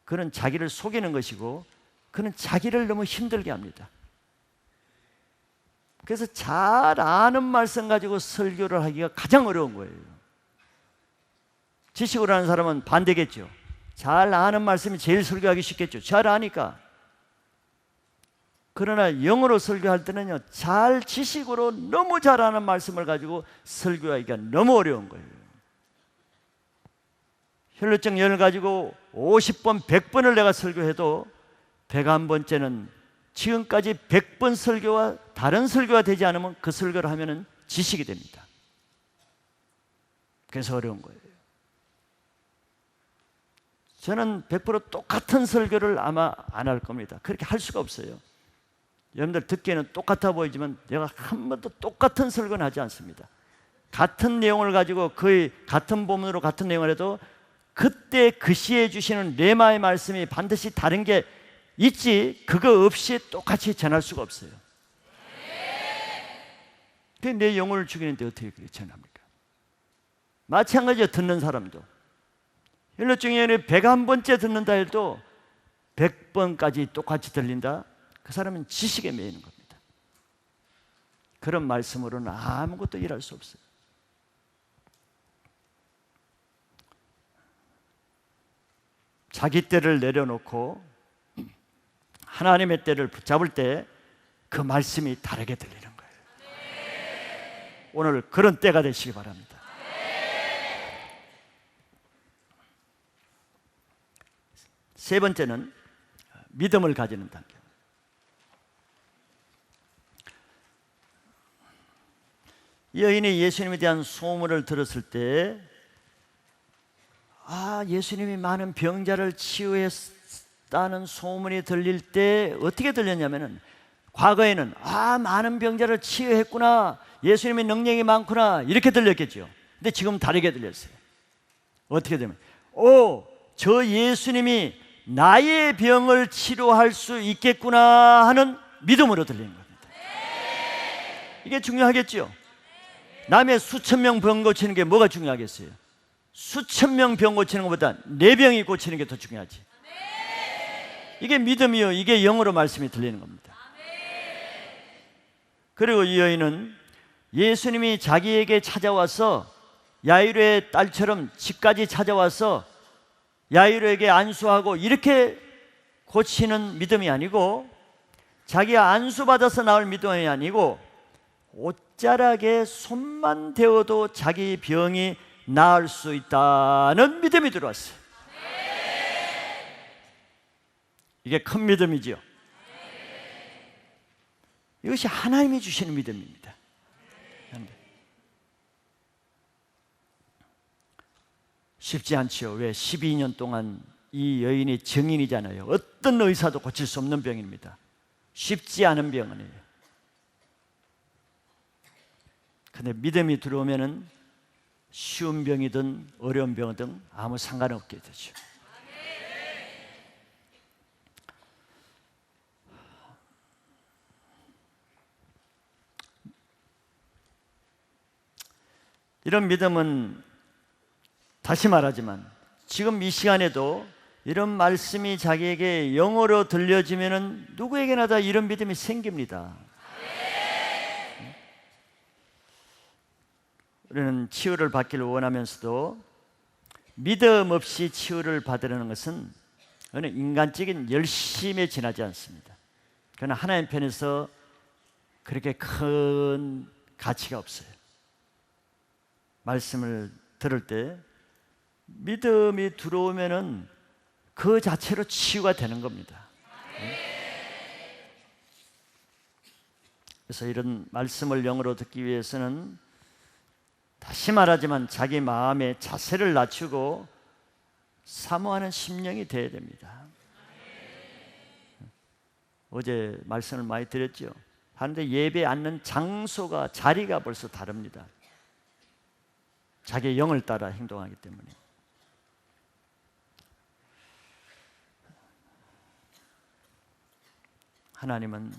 A: 그는 자기를 속이는 것이고, 그는 자기를 너무 힘들게 합니다. 그래서 잘 아는 말씀 가지고 설교를 하기가 가장 어려운 거예요. 지식으로 하는 사람은 반대겠죠. 잘 아는 말씀이 제일 설교하기 쉽겠죠. 잘 아니까. 그러나 영어로 설교할 때는요, 잘 지식으로 너무 잘 아는 말씀을 가지고 설교하기가 너무 어려운 거예요. 혈루증 열을 가지고 50번, 100번을 내가 설교해도 101번째는 지금까지 100번 설교와 다른 설교가 되지 않으면 그 설교를 하면은 지식이 됩니다. 그래서 어려운 거예요. 저는 100% 똑같은 설교를 아마 안 할 겁니다. 그렇게 할 수가 없어요. 여러분들 듣기에는 똑같아 보이지만 내가 한 번도 똑같은 설교는 하지 않습니다. 같은 내용을 가지고 거의 같은 본문으로 같은 내용을 해도 그때 그 시에 주시는 레마의 말씀이 반드시 다른 게 있지, 그거 없이 똑같이 전할 수가 없어요. 그게 내 영혼을 죽이는데 어떻게 그렇게 전합니까? 마찬가지로 듣는 사람도 혈루증에 101번째 듣는다 해도 100번까지 똑같이 들린다? 그 사람은 지식에 매이는 겁니다. 그런 말씀으로는 아무것도 일할 수 없어요. 자기 때를 내려놓고 하나님의 때를 붙잡을 때 그 말씀이 다르게 들리는 거예요. 오늘 그런 때가 되시기 바랍니다. 세 번째는 믿음을 가지는 단계. 이 여인이 예수님에 대한 소문을 들었을 때, 예수님이 많은 병자를 치유했다는 소문이 들릴 때 어떻게 들렸냐면은, 과거에는 많은 병자를 치유했구나, 예수님의 능력이 많구나, 이렇게 들렸겠죠. 근데 지금 다르게 들렸어요. 어떻게 되면, 저 예수님이 나의 병을 치료할 수 있겠구나 하는 믿음으로 들리는 겁니다. 이게 중요하겠죠. 남의 수천 명 병 고치는 게 뭐가 중요하겠어요? 수천 명 병 고치는 것보다 내 병이 고치는 게 더 중요하지. 이게 믿음이요, 이게 영어로 말씀이 들리는 겁니다. 그리고 이 여인은 예수님이 자기에게 찾아와서 야이로의 딸처럼 집까지 찾아와서 야이로에게 안수하고 이렇게 고치는 믿음이 아니고, 자기가 안수받아서 나올 믿음이 아니고 옷자락에 손만 대어도 자기 병이 나을 수 있다는 믿음이 들어왔어요. 이게 큰 믿음이죠. 이것이 하나님이 주시는 믿음입니다. 쉽지 않죠. 왜? 12년 동안 이 여인이 증인이잖아요. 어떤 의사도 고칠 수 없는 병입니다. 쉽지 않은 병이에요. 근데 믿음이 들어오면은 쉬운 병이든 어려운 병이든 아무 상관없게 되죠. 이런 믿음은 다시 말하지만 지금 이 시간에도 이런 말씀이 자기에게 영어로 들려지면은 누구에게나 다 이런 믿음이 생깁니다. 우리는 치유를 받기를 원하면서도 믿음 없이 치유를 받으려는 것은 어느 인간적인 열심에 지나지 않습니다. 그러나 하나님 편에서 그렇게 큰 가치가 없어요. 말씀을 들을 때 믿음이 들어오면은 그 자체로 치유가 되는 겁니다. 그래서 이런 말씀을 영어로 듣기 위해서는 다시 말하지만 자기 마음의 자세를 낮추고 사모하는 심령이 되어야 됩니다. 어제 말씀을 많이 드렸죠. 하는데 예배 앉는 장소가, 자리가 벌써 다릅니다. 자기의 영을 따라 행동하기 때문에. 하나님은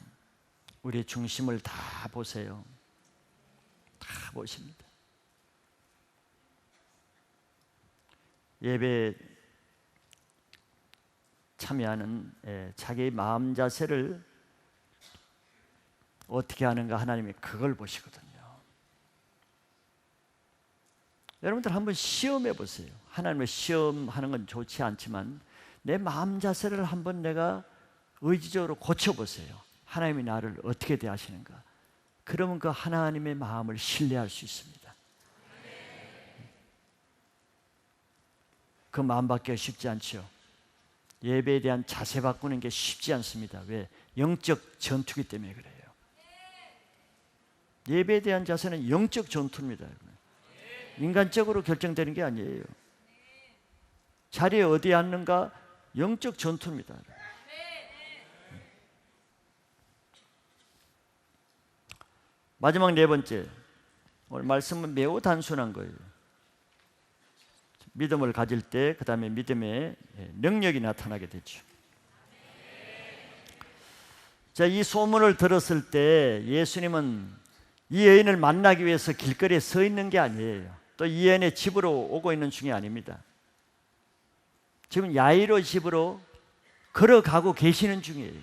A: 우리의 중심을 다 보세요. 다 보십니다. 예배에 참여하는 자기의 마음 자세를 어떻게 하는가 하나님이 그걸 보시거든요. 여러분들 한번 시험해 보세요. 하나님을 시험하는 건 좋지 않지만 내 마음 자세를 한번 내가 의지적으로 고쳐보세요. 하나님이 나를 어떻게 대하시는가. 그러면 그 하나님의 마음을 신뢰할 수 있습니다. 그 마음 받기가 쉽지 않죠. 예배에 대한 자세 바꾸는 게 쉽지 않습니다. 왜? 영적 전투기 때문에 그래요. 예배에 대한 자세는 영적 전투입니다. 인간적으로 결정되는 게 아니에요. 자리에 어디에 앉는가 영적 전투입니다. 마지막 네 번째, 오늘 말씀은 매우 단순한 거예요. 믿음을 가질 때 그 다음에 믿음의 능력이 나타나게 되죠. 자, 이 소문을 들었을 때 예수님은 이 여인을 만나기 위해서 길거리에 서 있는 게 아니에요. 또 이 여인의 집으로 오고 있는 중이 아닙니다. 지금 야이로 집으로 걸어가고 계시는 중이에요.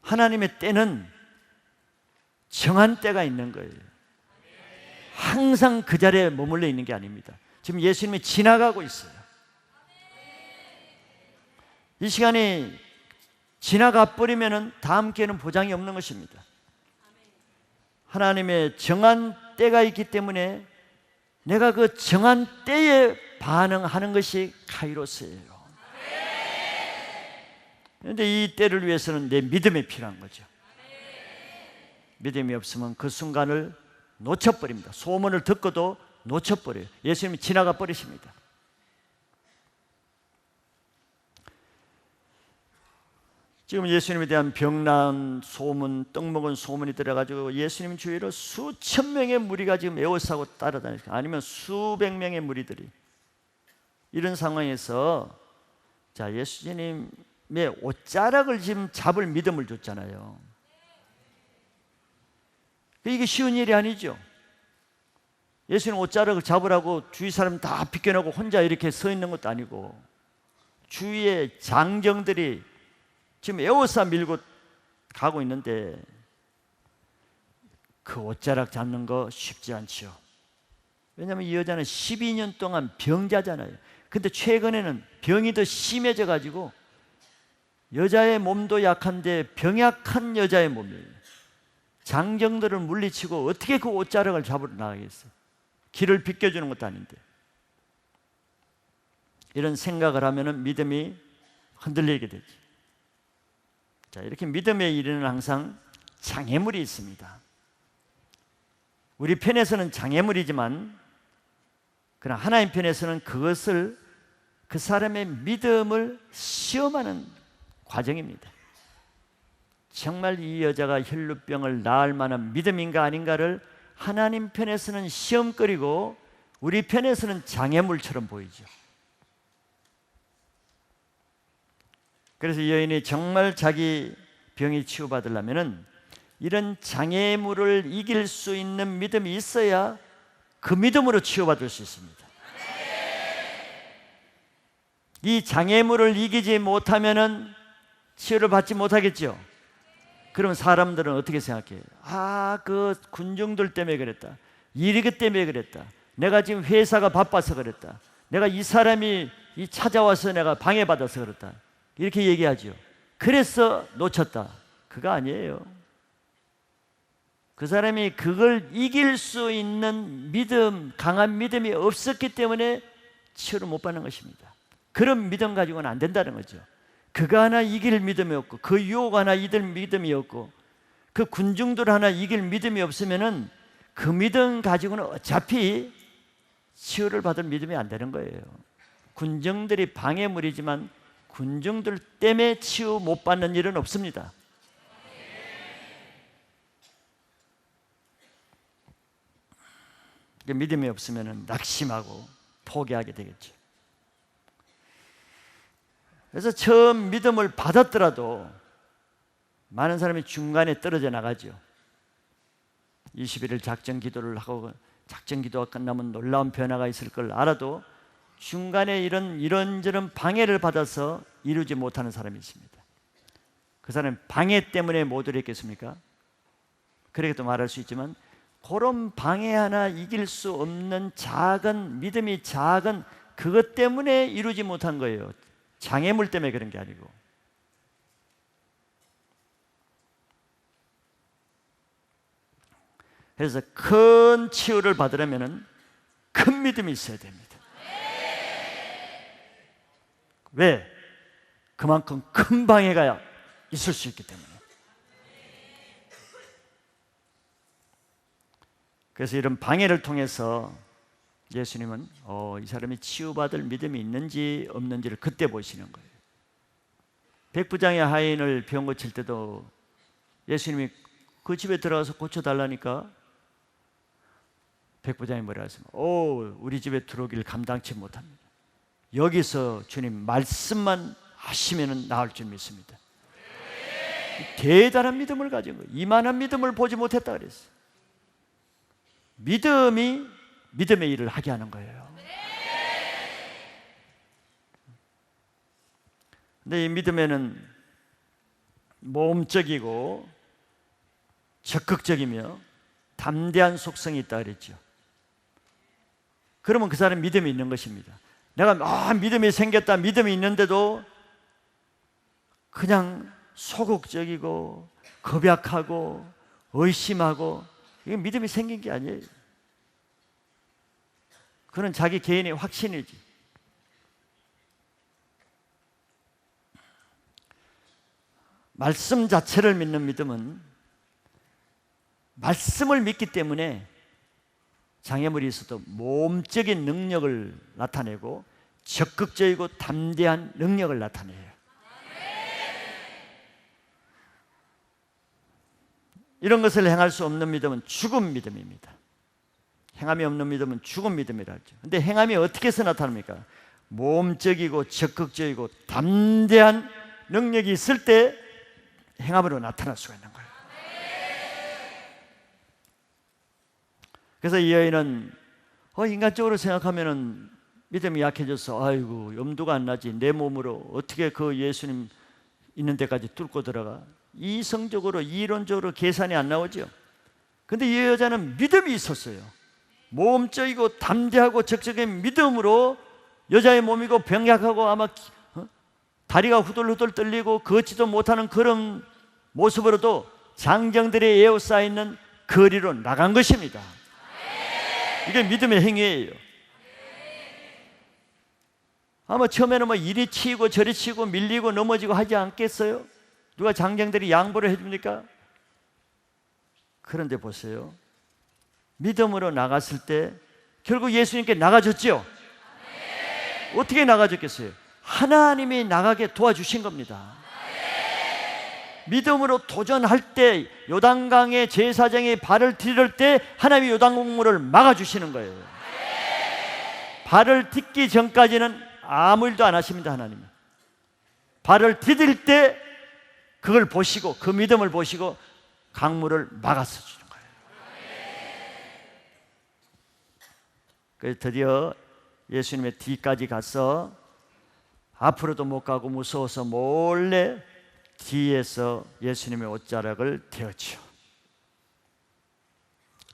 A: 하나님의 때는 정한 때가 있는 거예요. 항상 그 자리에 머물러 있는 게 아닙니다. 지금 예수님이 지나가고 있어요. 이 시간이 지나가 버리면 다음 기회는 보장이 없는 것입니다. 하나님의 정한 때가 있기 때문에 내가 그 정한 때에 반응하는 것이 카이로스예요. 그런데 이 때를 위해서는 내 믿음이 필요한 거죠. 믿음이 없으면 그 순간을 놓쳐버립니다. 소문을 듣고도 놓쳐버려요. 예수님이 지나가 버리십니다. 지금 예수님에 대한 병난 소문, 떡 먹은 소문이 들어가지고 예수님 주위로 수천 명의 무리가 지금 에워싸고 따라다니죠. 아니면 수백 명의 무리들이. 이런 상황에서 자, 예수님의 옷자락을 지금 잡을 믿음을 줬잖아요. 이게 쉬운 일이 아니죠. 예수님 옷자락을 잡으라고 주위 사람 다 비껴놓고 혼자 이렇게 서 있는 것도 아니고 주위에 장정들이 지금 에워싸 밀고 가고 있는데 그 옷자락 잡는 거 쉽지 않죠. 왜냐하면 이 여자는 12년 동안 병자잖아요. 근데 최근에는 병이 더 심해져 가지고 여자의 몸도 약한데 병약한 여자의 몸이에요. 장정들을 물리치고 어떻게 그 옷자락을 잡으러 나가겠어요? 길을 비켜주는 것도 아닌데. 이런 생각을 하면 믿음이 흔들리게 되죠. 자, 이렇게 믿음의 일에는 항상 장애물이 있습니다. 우리 편에서는 장애물이지만 그러나 하나님 편에서는 그것을 그 사람의 믿음을 시험하는 과정입니다. 정말 이 여자가 혈루병을 나을 만한 믿음인가 아닌가를 하나님 편에서는 시험거리고 우리 편에서는 장애물처럼 보이죠. 그래서 이 여인이 정말 자기 병이 치유받으려면 이런 장애물을 이길 수 있는 믿음이 있어야 그 믿음으로 치유받을 수 있습니다. 이 장애물을 이기지 못하면은 치유를 받지 못하겠죠. 그럼 사람들은 어떻게 생각해요? 그 군중들 때문에 그랬다. 일이 때문에 그랬다. 내가 지금 회사가 바빠서 그랬다. 내가 이 사람이 찾아와서 내가 방해받아서 그랬다. 이렇게 얘기하죠. 그래서 놓쳤다. 그거 아니에요. 그 사람이 그걸 이길 수 있는 믿음, 강한 믿음이 없었기 때문에 치유를 못 받는 것입니다. 그런 믿음 가지고는 안 된다는 거죠. 그거 하나 이길 믿음이 없고, 그 유혹 하나 이길 믿음이 없고, 그 군중들 하나 이길 믿음이 없으면은 그 믿음 가지고는 어차피 치유를 받을 믿음이 안 되는 거예요. 군중들이 방해물이지만 군중들 때문에 치유 못 받는 일은 없습니다. 믿음이 없으면 낙심하고 포기하게 되겠죠. 그래서 처음 믿음을 받았더라도 많은 사람이 중간에 떨어져 나가죠. 21일 작전 기도를 하고 작전 기도가 끝나면 놀라운 변화가 있을 걸 알아도 중간에 이런저런 방해를 받아서 이루지 못하는 사람이 있습니다. 그 사람은 방해 때문에 못 이뤘겠습니까? 그렇게도 말할 수 있지만 그런 방해 하나 이길 수 없는 작은 믿음이 작은 그것 때문에 이루지 못한 거예요. 장애물 때문에 그런 게 아니고. 그래서 큰 치유를 받으려면 큰 믿음이 있어야 됩니다. 왜? 그만큼 큰 방해가 있을 수 있기 때문에. 그래서 이런 방해를 통해서 예수님은 이 사람이 치유받을 믿음이 있는지 없는지를 그때 보시는 거예요. 백부장의 하인을 병 고칠 때도 예수님이 그 집에 들어가서 고쳐달라니까 백부장이 뭐라 했습니까? 우리 집에 들어오길 감당치 못합니다. 여기서 주님 말씀만 하시면 나을 줄 믿습니다. 대단한 믿음을 가진 거예요. 이만한 믿음을 보지 못했다 그랬어요. 믿음이 믿음의 일을 하게 하는 거예요. 근데 이 믿음에는 모험적이고 적극적이며 담대한 속성이 있다 그랬죠. 그러면 그 사람은 믿음이 있는 것입니다. 내가 믿음이 생겼다, 믿음이 있는데도 그냥 소극적이고 겁약하고 의심하고, 이게 믿음이 생긴 게 아니에요. 그건 자기 개인의 확신이지. 말씀 자체를 믿는 믿음은 말씀을 믿기 때문에 장애물이 있어도 모험적인 능력을 나타내고 적극적이고 담대한 능력을 나타내요. 이런 것을 행할 수 없는 믿음은 죽은 믿음입니다. 행함이 없는 믿음은 죽은 믿음이라 하죠. 그런데 행함이 어떻게 해서 나타납니까? 모험적이고 적극적이고 담대한 능력이 있을 때 행함으로 나타날 수가 있는 거예요. 그래서 이 여인은 인간적으로 생각하면은 믿음이 약해져서 아이고 염두가 안 나지, 내 몸으로 어떻게 그 예수님 있는 데까지 뚫고 들어가. 이성적으로 이론적으로 계산이 안 나오죠. 근데 이 여자는 믿음이 있었어요. 모험적이고 담대하고 적극적인 믿음으로 여자의 몸이고 병약하고 아마 다리가 후들후들 떨리고 걷지도 못하는 그런 모습으로도 장정들의 에워싸있는 거리로 나간 것입니다. 이게 믿음의 행위예요. 아마 처음에는 이리 치이고 저리 치고 밀리고 넘어지고 하지 않겠어요? 누가 장정들이 양보를 해줍니까? 그런데 보세요. 믿음으로 나갔을 때 결국 예수님께 나가줬죠? 어떻게 나가줬겠어요? 하나님이 나가게 도와주신 겁니다. 믿음으로 도전할 때 요단강의 제사장이 발을 디딜 때 하나님이 요단강물을 막아주시는 거예요. 발을 딛기 전까지는 아무 일도 안 하십니다. 하나님이 발을 디딜 때 그걸 보시고 그 믿음을 보시고 강물을 막아서 주는 거예요. 그래서 드디어 예수님의 뒤까지 가서 앞으로도 못 가고 무서워서 몰래 뒤에서 예수님의 옷자락을 대었죠.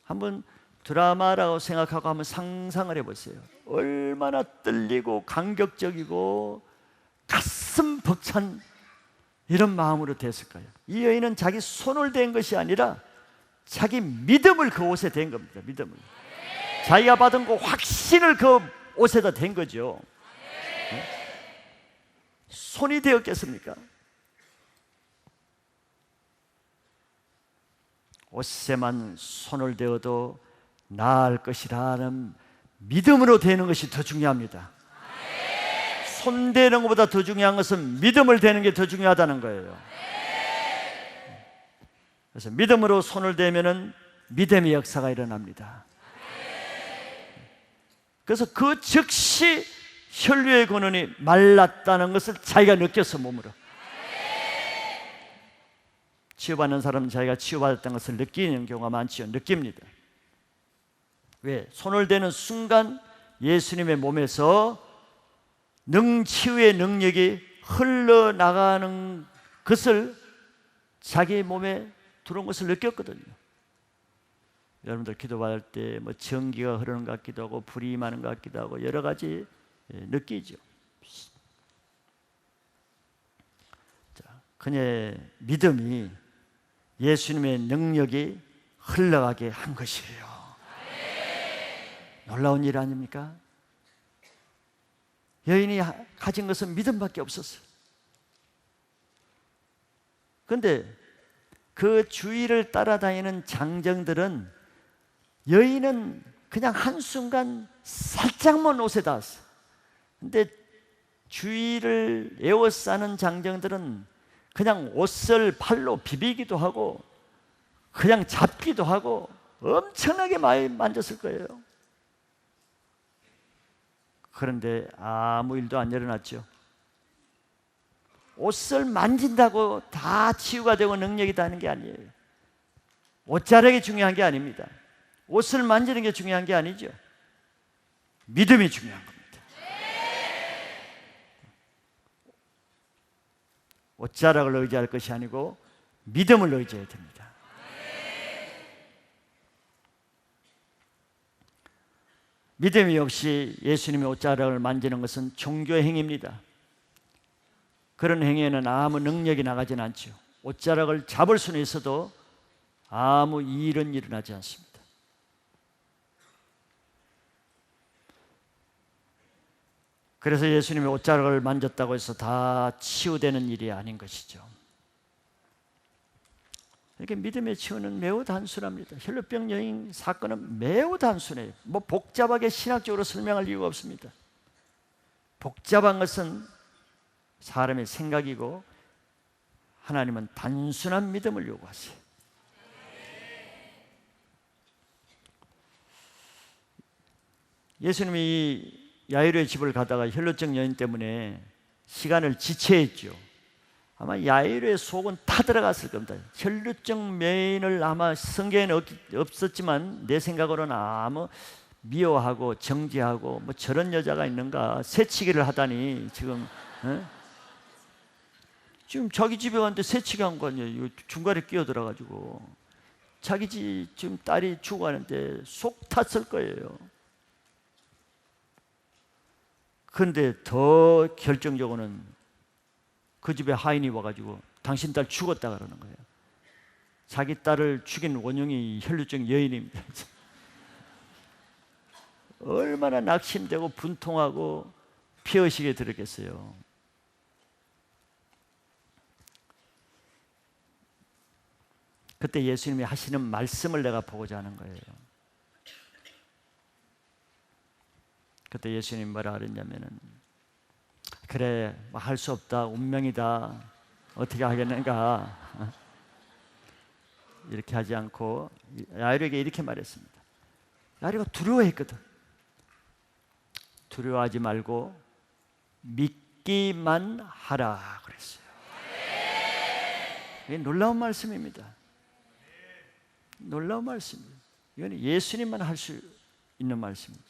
A: 한번 드라마라고 생각하고 한번 상상을 해보세요. 얼마나 떨리고 감격적이고 가슴 벅찬 이런 마음으로 됐을까요? 이 여인은 자기 손을 댄 것이 아니라 자기 믿음을 그 옷에 댄 겁니다. 믿음을. 자기가 받은 그 확신을 그 옷에다 댄 거죠. 손이 되었겠습니까? 옷에만 손을 대어도 나을 것이라는 믿음으로 되는 것이 더 중요합니다. 손 대는 것보다 더 중요한 것은 믿음을 대는 게 더 중요하다는 거예요. 그래서 믿음으로 손을 대면은 믿음의 역사가 일어납니다. 그래서 그 즉시 혈류의 근원이 말랐다는 것을 자기가 느꼈어, 몸으로. 치유받는 사람은 자기가 치유받았다는 것을 느끼는 경우가 많지요. 느낍니다. 왜? 손을 대는 순간 예수님의 몸에서 능치유의 능력이 흘러나가는 것을 자기 몸에 들어온 것을 느꼈거든요. 여러분들 기도받을 때 뭐 전기가 흐르는 것 같기도 하고 불이 임하는 것 같기도 하고 여러 가지 느끼죠. 자, 그녀의 믿음이 예수님의 능력이 흘러가게 한 것이에요. 놀라운 일 아닙니까? 여인이 가진 것은 믿음밖에 없었어요. 그런데 그 주위를 따라다니는 장정들은 여인은 그냥 한순간 살짝만 옷에 닿았어. 근데 주위를 에워싸는 장정들은 그냥 옷을 팔로 비비기도 하고 그냥 잡기도 하고 엄청나게 많이 만졌을 거예요. 그런데 아무 일도 안 일어났죠. 옷을 만진다고 다 치유가 되고 능력이 다는 게 아니에요. 옷자락이 중요한 게 아닙니다. 옷을 만지는 게 중요한 게 아니죠. 믿음이 중요한 겁니다. 옷자락을 의지할 것이 아니고 믿음을 의지해야 됩니다. 믿음이 없이 예수님의 옷자락을 만지는 것은 종교의 행위입니다. 그런 행위에는 아무 능력이 나가지는 않죠. 옷자락을 잡을 수는 있어도 아무 일은 일어나지 않습니다. 그래서 예수님의 옷자락을 만졌다고 해서 다 치유되는 일이 아닌 것이죠. 이렇게 믿음의 치유는 매우 단순합니다. 혈루병 여인 사건은 매우 단순해요. 뭐 복잡하게 신학적으로 설명할 이유가 없습니다. 복잡한 것은 사람의 생각이고 하나님은 단순한 믿음을 요구하세요. 예수님이 이 야이로의 집을 가다가 혈루증 여인 때문에 시간을 지체했죠. 아마 야이로의 속은 타들어갔을 겁니다. 혈루증 여인을 아마 성경에는 없었지만 내 생각으로는 아무 미워하고 정죄하고 뭐 저런 여자가 있는가, 새치기를 하다니 지금 지금 자기 집에 갔는데 새치기 한 거 아니에요. 중간에 끼어들어가지고 자기 집 지금 딸이 죽어가는데 속 탔을 거예요. 그런데 더 결정적으로는 그 집에 하인이 와가지고 당신 딸 죽었다 그러는 거예요. 자기 딸을 죽인 원흉이 혈루증 여인입니다. 얼마나 낙심되고 분통하고 피의식에 들었겠어요. 그때 예수님이 하시는 말씀을 내가 보고자 하는 거예요. 그때 예수님이 뭐라 그랬냐면은, 그래, 할 수 없다, 운명이다, 어떻게 하겠는가, 이렇게 하지 않고 야이로에게 이렇게 말했습니다. 야이로가 두려워했거든. 두려워하지 말고 믿기만 하라 그랬어요. 이게 놀라운 말씀입니다. 놀라운 말씀이에요. 이건 예수님만 할 수 있는 말씀이지.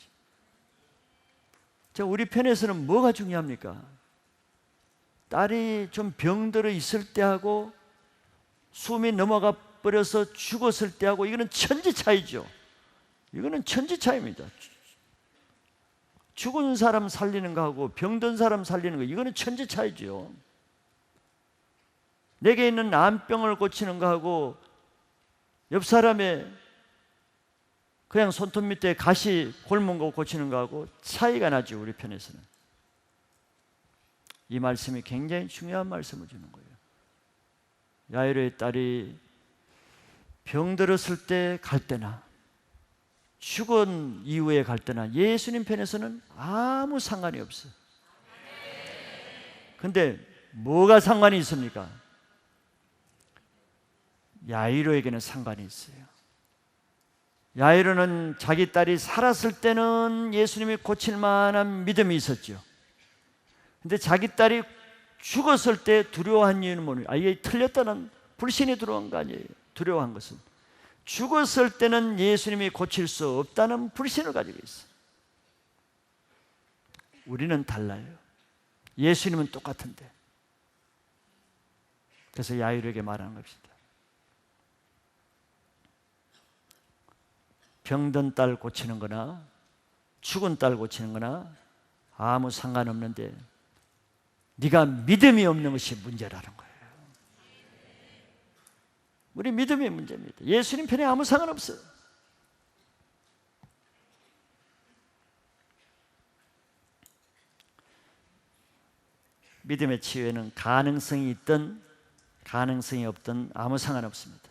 A: 자, 우리 편에서는 뭐가 중요합니까? 딸이 좀 병들어 있을 때하고 숨이 넘어가 버려서 죽었을 때하고 이거는 천지 차이죠. 이거는 천지 차이입니다. 죽은 사람 살리는 거하고 병든 사람 살리는 거, 이거는 천지 차이죠. 내게 있는 암병을 고치는 거하고 옆 사람의 그냥 손톱 밑에 가시 골문 거 고치는 거하고 차이가 나죠. 우리 편에서는. 이 말씀이 굉장히 중요한 말씀을 주는 거예요. 야이로의 딸이 병들었을 때 갈 때나 죽은 이후에 갈 때나 예수님 편에서는 아무 상관이 없어요. 근데 뭐가 상관이 있습니까? 야이로에게는 상관이 있어요. 야이로는 자기 딸이 살았을 때는 예수님이 고칠 만한 믿음이 있었죠. 근데 자기 딸이 죽었을 때 두려워한 이유는 뭐냐? 이게 틀렸다는 불신이 들어온 거 아니에요. 두려워한 것은 죽었을 때는 예수님이 고칠 수 없다는 불신을 가지고 있어요. 우리는 달라요. 예수님은 똑같은데. 그래서 야이로에게 말하는 것입니다. 병든 딸 고치는 거나 죽은 딸 고치는 거나 아무 상관없는데 네가 믿음이 없는 것이 문제라는 거예요. 우리 믿음이 문제입니다. 예수님 편에 아무 상관없어요. 믿음의 치유에는 가능성이 있든 가능성이 없든 아무 상관없습니다.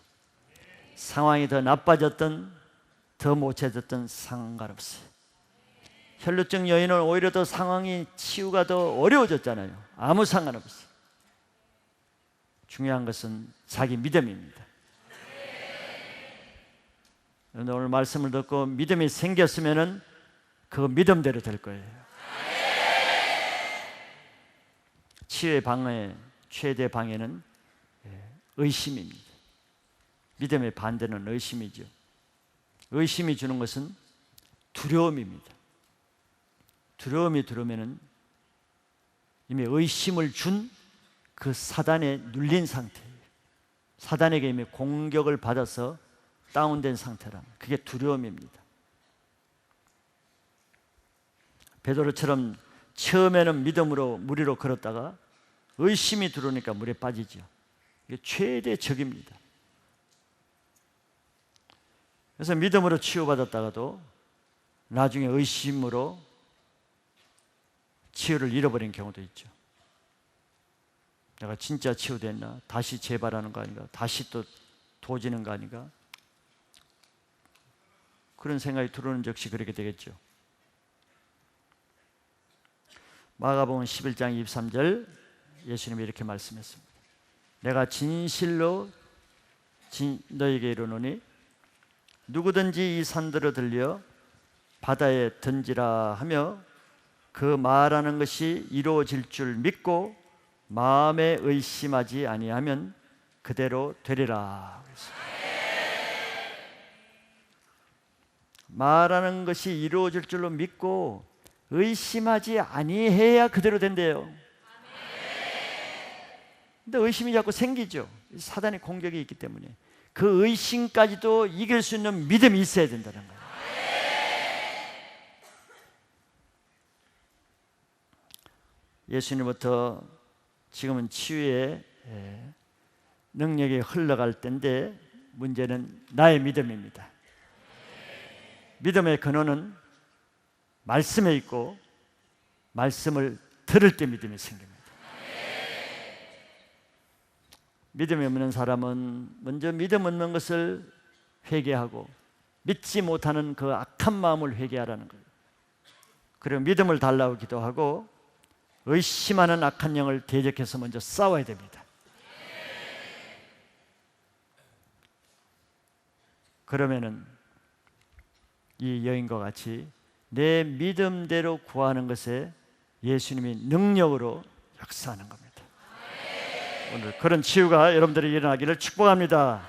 A: 상황이 더 나빠졌든 더 못해졌든 상관없어요. 혈루증 여인은 오히려 더 상황이 치유가 더 어려워졌잖아요. 아무 상관없어요. 중요한 것은 자기 믿음입니다. 오늘 말씀을 듣고 믿음이 생겼으면 그 믿음대로 될 거예요. 치유의 방해, 최대 방해는 의심입니다. 믿음의 반대는 의심이죠. 의심이 주는 것은 두려움입니다. 두려움이 들어오면은 이미 의심을 준 그 사단에 눌린 상태예요. 사단에게 이미 공격을 받아서 다운된 상태라는, 그게 두려움입니다. 베드로처럼 처음에는 믿음으로 물 위로 걸었다가 의심이 들어오니까 물에 빠지죠. 이게 최대 적입니다. 그래서 믿음으로 치유받았다가도 나중에 의심으로 치유를 잃어버린 경우도 있죠. 내가 진짜 치유됐나? 다시 재발하는 거 아닌가? 다시 또 도지는 거 아닌가? 그런 생각이 들어오는 즉시 그렇게 되겠죠. 마가복음 11장 23절 예수님이 이렇게 말씀했습니다. 내가 진실로 너에게 이르노니 누구든지 이 산들을 들려 바다에 던지라 하며 그 말하는 것이 이루어질 줄 믿고 마음에 의심하지 아니하면 그대로 되리라. 말하는 것이 이루어질 줄로 믿고 의심하지 아니해야 그대로 된대요. 근데 의심이 자꾸 생기죠. 사단의 공격이 있기 때문에 그 의심까지도 이길 수 있는 믿음이 있어야 된다는 거예요. 예수님부터 지금은 치유의 능력이 흘러갈 때인데 문제는 나의 믿음입니다. 믿음의 근원은 말씀에 있고 말씀을 들을 때 믿음이 생깁니다. 믿음이 없는 사람은 먼저 믿음 없는 것을 회개하고 믿지 못하는 그 악한 마음을 회개하라는 거예요. 그리고 믿음을 달라고 기도하고 의심하는 악한 영을 대적해서 먼저 싸워야 됩니다. 그러면은 이 여인과 같이 내 믿음대로 구하는 것에 예수님이 능력으로 역사하는 겁니다. 오늘 그런 치유가 여러분들이 일어나기를 축복합니다.